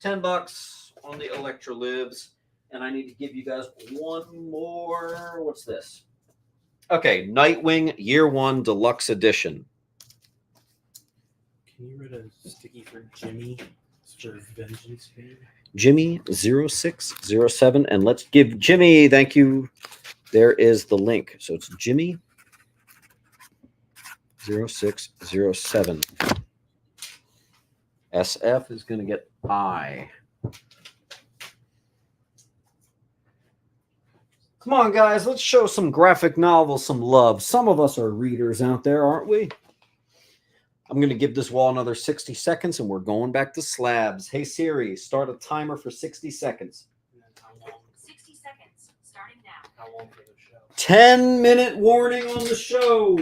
$10 on the Electra Lives. And I need to give you guys one more. What's this? Okay, Nightwing Year 1 Deluxe Edition. Can you write a sticky for Jimmy for vengeance, baby? Jimmy 0607. And let's give Jimmy, thank you. There is the link. So it's Jimmy 0607. SF is going to get I. Come on, guys. Let's show some graphic novels some love. Some of us are readers out there, aren't we? I'm going to give this wall another 60 seconds, and we're going back to slabs. Hey, Siri, start a timer for 60 seconds. 60 seconds, starting now. How long for the show? 10-minute warning on the show.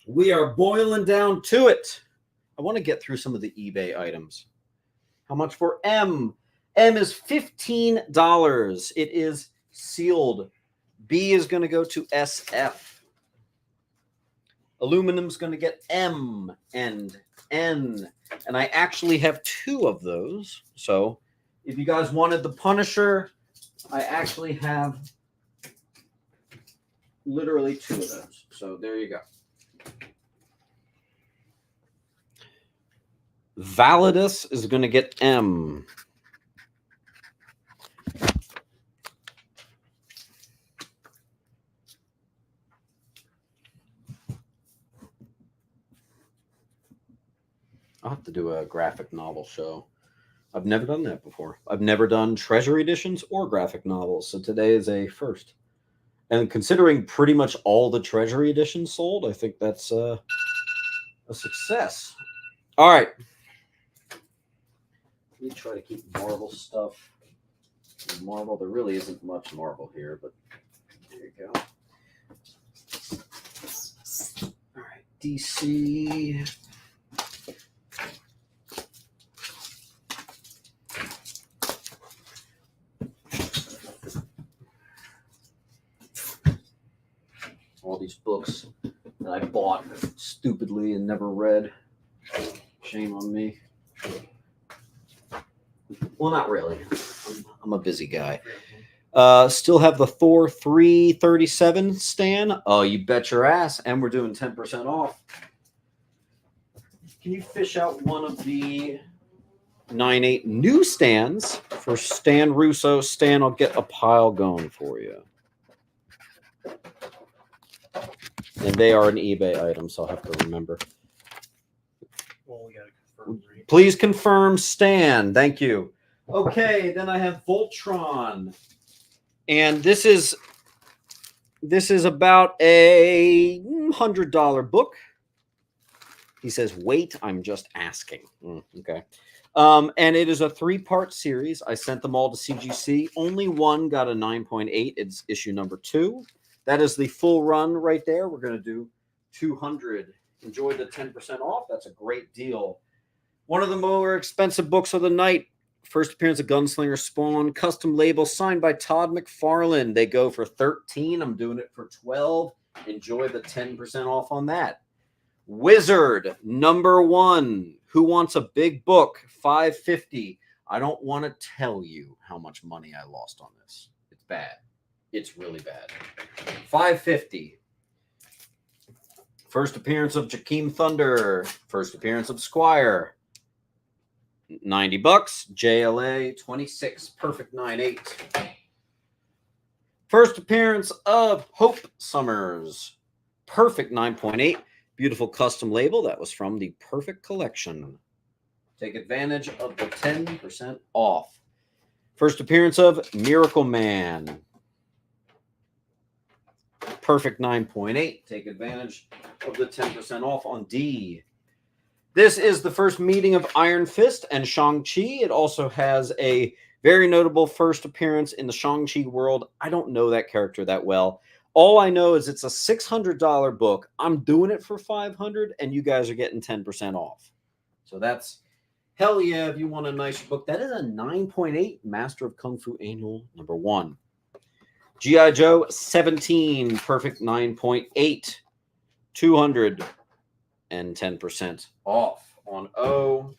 We are boiling down to it. I want to get through some of the eBay items. How much for M? M is $15. It is sealed. B is going to go to SF. Aluminum's going to get M and N. And I actually have 2 of those. So If you guys wanted the Punisher, I actually have literally 2 of those. So there you go. Validus is going to get M. I'll have to do a graphic novel show. I've never done that before. I've never done Treasury editions or graphic novels, so today is a first. And considering pretty much all the Treasury editions sold, I think that's a success. All right. Let me try to keep Marvel stuff. Marvel, there really isn't much Marvel here, but there you go. All right, DC. All these books that I bought stupidly and never read. Shame on me. Well, not really. I'm a busy guy. Still have the Thor 337 stand. Oh, you bet your ass. And we're doing 10% off. Can you fish out one of the 9.8 new stands for Stan Russo? Stan, I'll get a pile going for you. And they are an eBay item, so I'll have to remember. Well, we gotta confirm. Right? Please confirm, Stan. Thank you. Okay, then I have Voltron. And this is about a $100 book. He says, wait, I'm just asking. Okay. And it is a 3-part series. I sent them all to CGC. Only one got a 9.8. It's issue number 2. That is the full run right there. We're going to do 200. Enjoy the 10% off. That's a great deal. One of the more expensive books of the night. First appearance of Gunslinger Spawn. Custom label signed by Todd McFarlane. They go for 13. I'm doing it for 12. Enjoy the 10% off on that. Wizard number 1. Who wants a big book? $5.50. I don't want to tell you how much money I lost on this. It's bad. It's really bad. $5.50. First appearance of Jakeem Thunder. First appearance of Squire. $90. JLA 26. Perfect 9.8. First appearance of Hope Summers. Perfect 9.8. Beautiful custom label. That was from the Perfect Collection. Take advantage of the 10% off. First appearance of Miracle Man. Perfect 9.8. Take advantage of the 10% off on D. This is the first meeting of Iron Fist and Shang-Chi. It also has a very notable first appearance in the Shang-Chi world. I don't know that character that well. All I know is it's a $600 book. I'm doing it for $500, and you guys are getting 10% off. So that's hell yeah if you want a nice book. That is a 9.8 Master of Kung Fu Annual number 1. G.I. Joe 17, perfect 9.8, 200 and 10% off on O.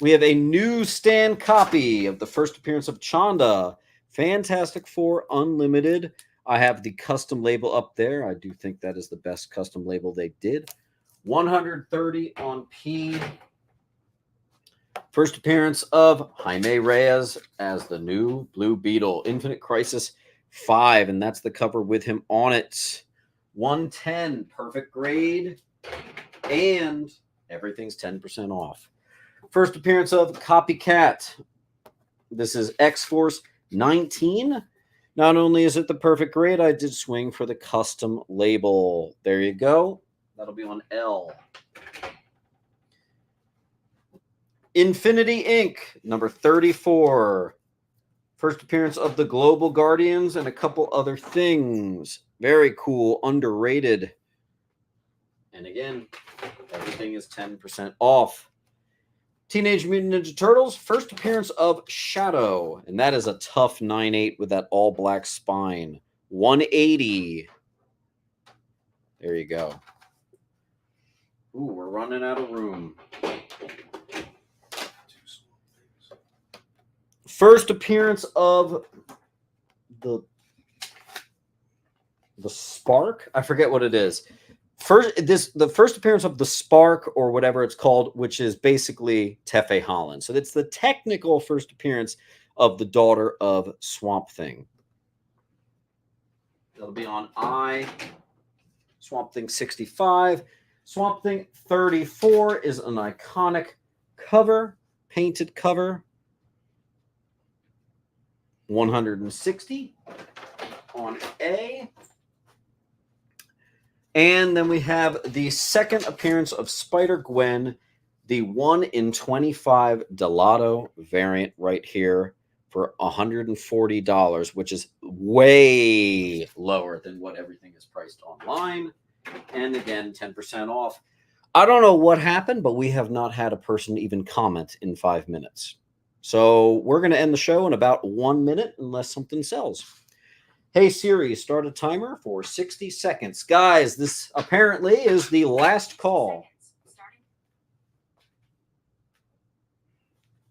We have a new stand copy of the first appearance of Chanda, Fantastic Four Unlimited. I have the custom label up there. I do think that is the best custom label they did. 130 on P. First appearance of Jaime Reyes as the new Blue Beetle. Infinite Crisis 5, and that's the cover with him on it. 110, perfect grade, and everything's 10% off. First appearance of Copycat. This is X-Force 19. Not only is it the perfect grade, I did swing for the custom label. There you go. That'll be on L. Infinity Inc., number 34. First appearance of the Global Guardians and a couple other things. Very cool, underrated. And again, everything is 10% off. Teenage Mutant Ninja Turtles, first appearance of Shadow. And that is a tough 9.8 with that all-black spine. 180. There you go. Ooh, we're running out of room. First appearance of the Spark. I forget what it is. The first appearance of the Spark, or whatever it's called, which is basically Tefe Holland. So that's the technical first appearance of the daughter of Swamp Thing. That'll be on Swamp Thing 65. Swamp Thing 34 is an iconic cover, painted cover. 160 on A. And then we have the second appearance of Spider-Gwen, the 1 in 25 Delato variant right here for $140, which is way lower than what everything is priced online. And again, 10% off. I don't know what happened, but we have not had a person even comment in 5 minutes. So we're going to end the show in about 1 minute unless something sells. Hey, Siri, start a timer for 60 seconds. Guys, this apparently is the last call.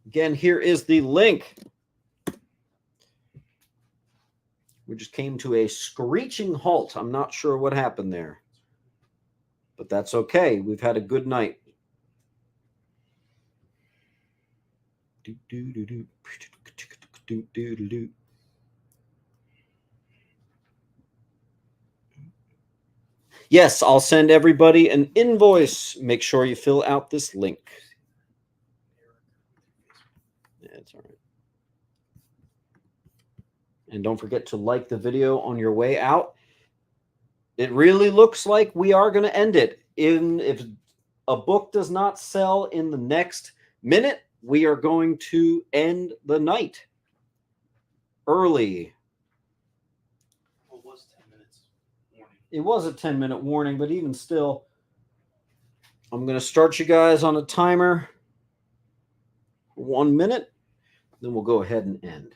Again, here is the link. We just came to a screeching halt. I'm not sure what happened there, but that's okay. We've had a good night. Yes, I'll send everybody an invoice. Make sure you fill out this link. Yeah, it's all right. And don't forget to like the video on your way out. It really looks like we are going to end it. If a book does not sell in the next minute, we are going to end the night early. Well, it was 10 minutes warning. It was a 10-minute warning, but even still, I'm going to start you guys on a timer for 1 minute. Then we'll go ahead and end.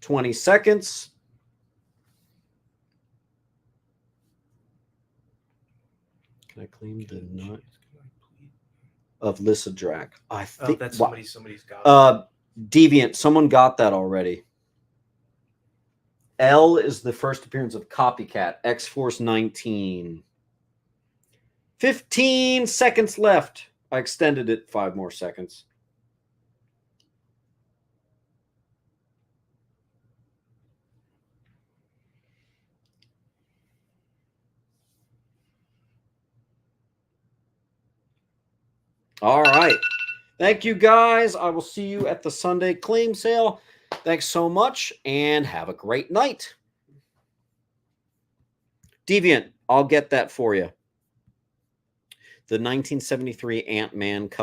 $20 seconds. Can I claim the nut of Lyssadrak? I think that's somebody's got. Deviant. Someone got that already. L is the first appearance of Copycat. X-Force 19. 15 seconds left. I extended it 5 more seconds. All right. Thank you, guys. I will see you at the Sunday claim sale. Thanks so much, and have a great night. Deviant, I'll get that for you. The 1973 Ant-Man cover.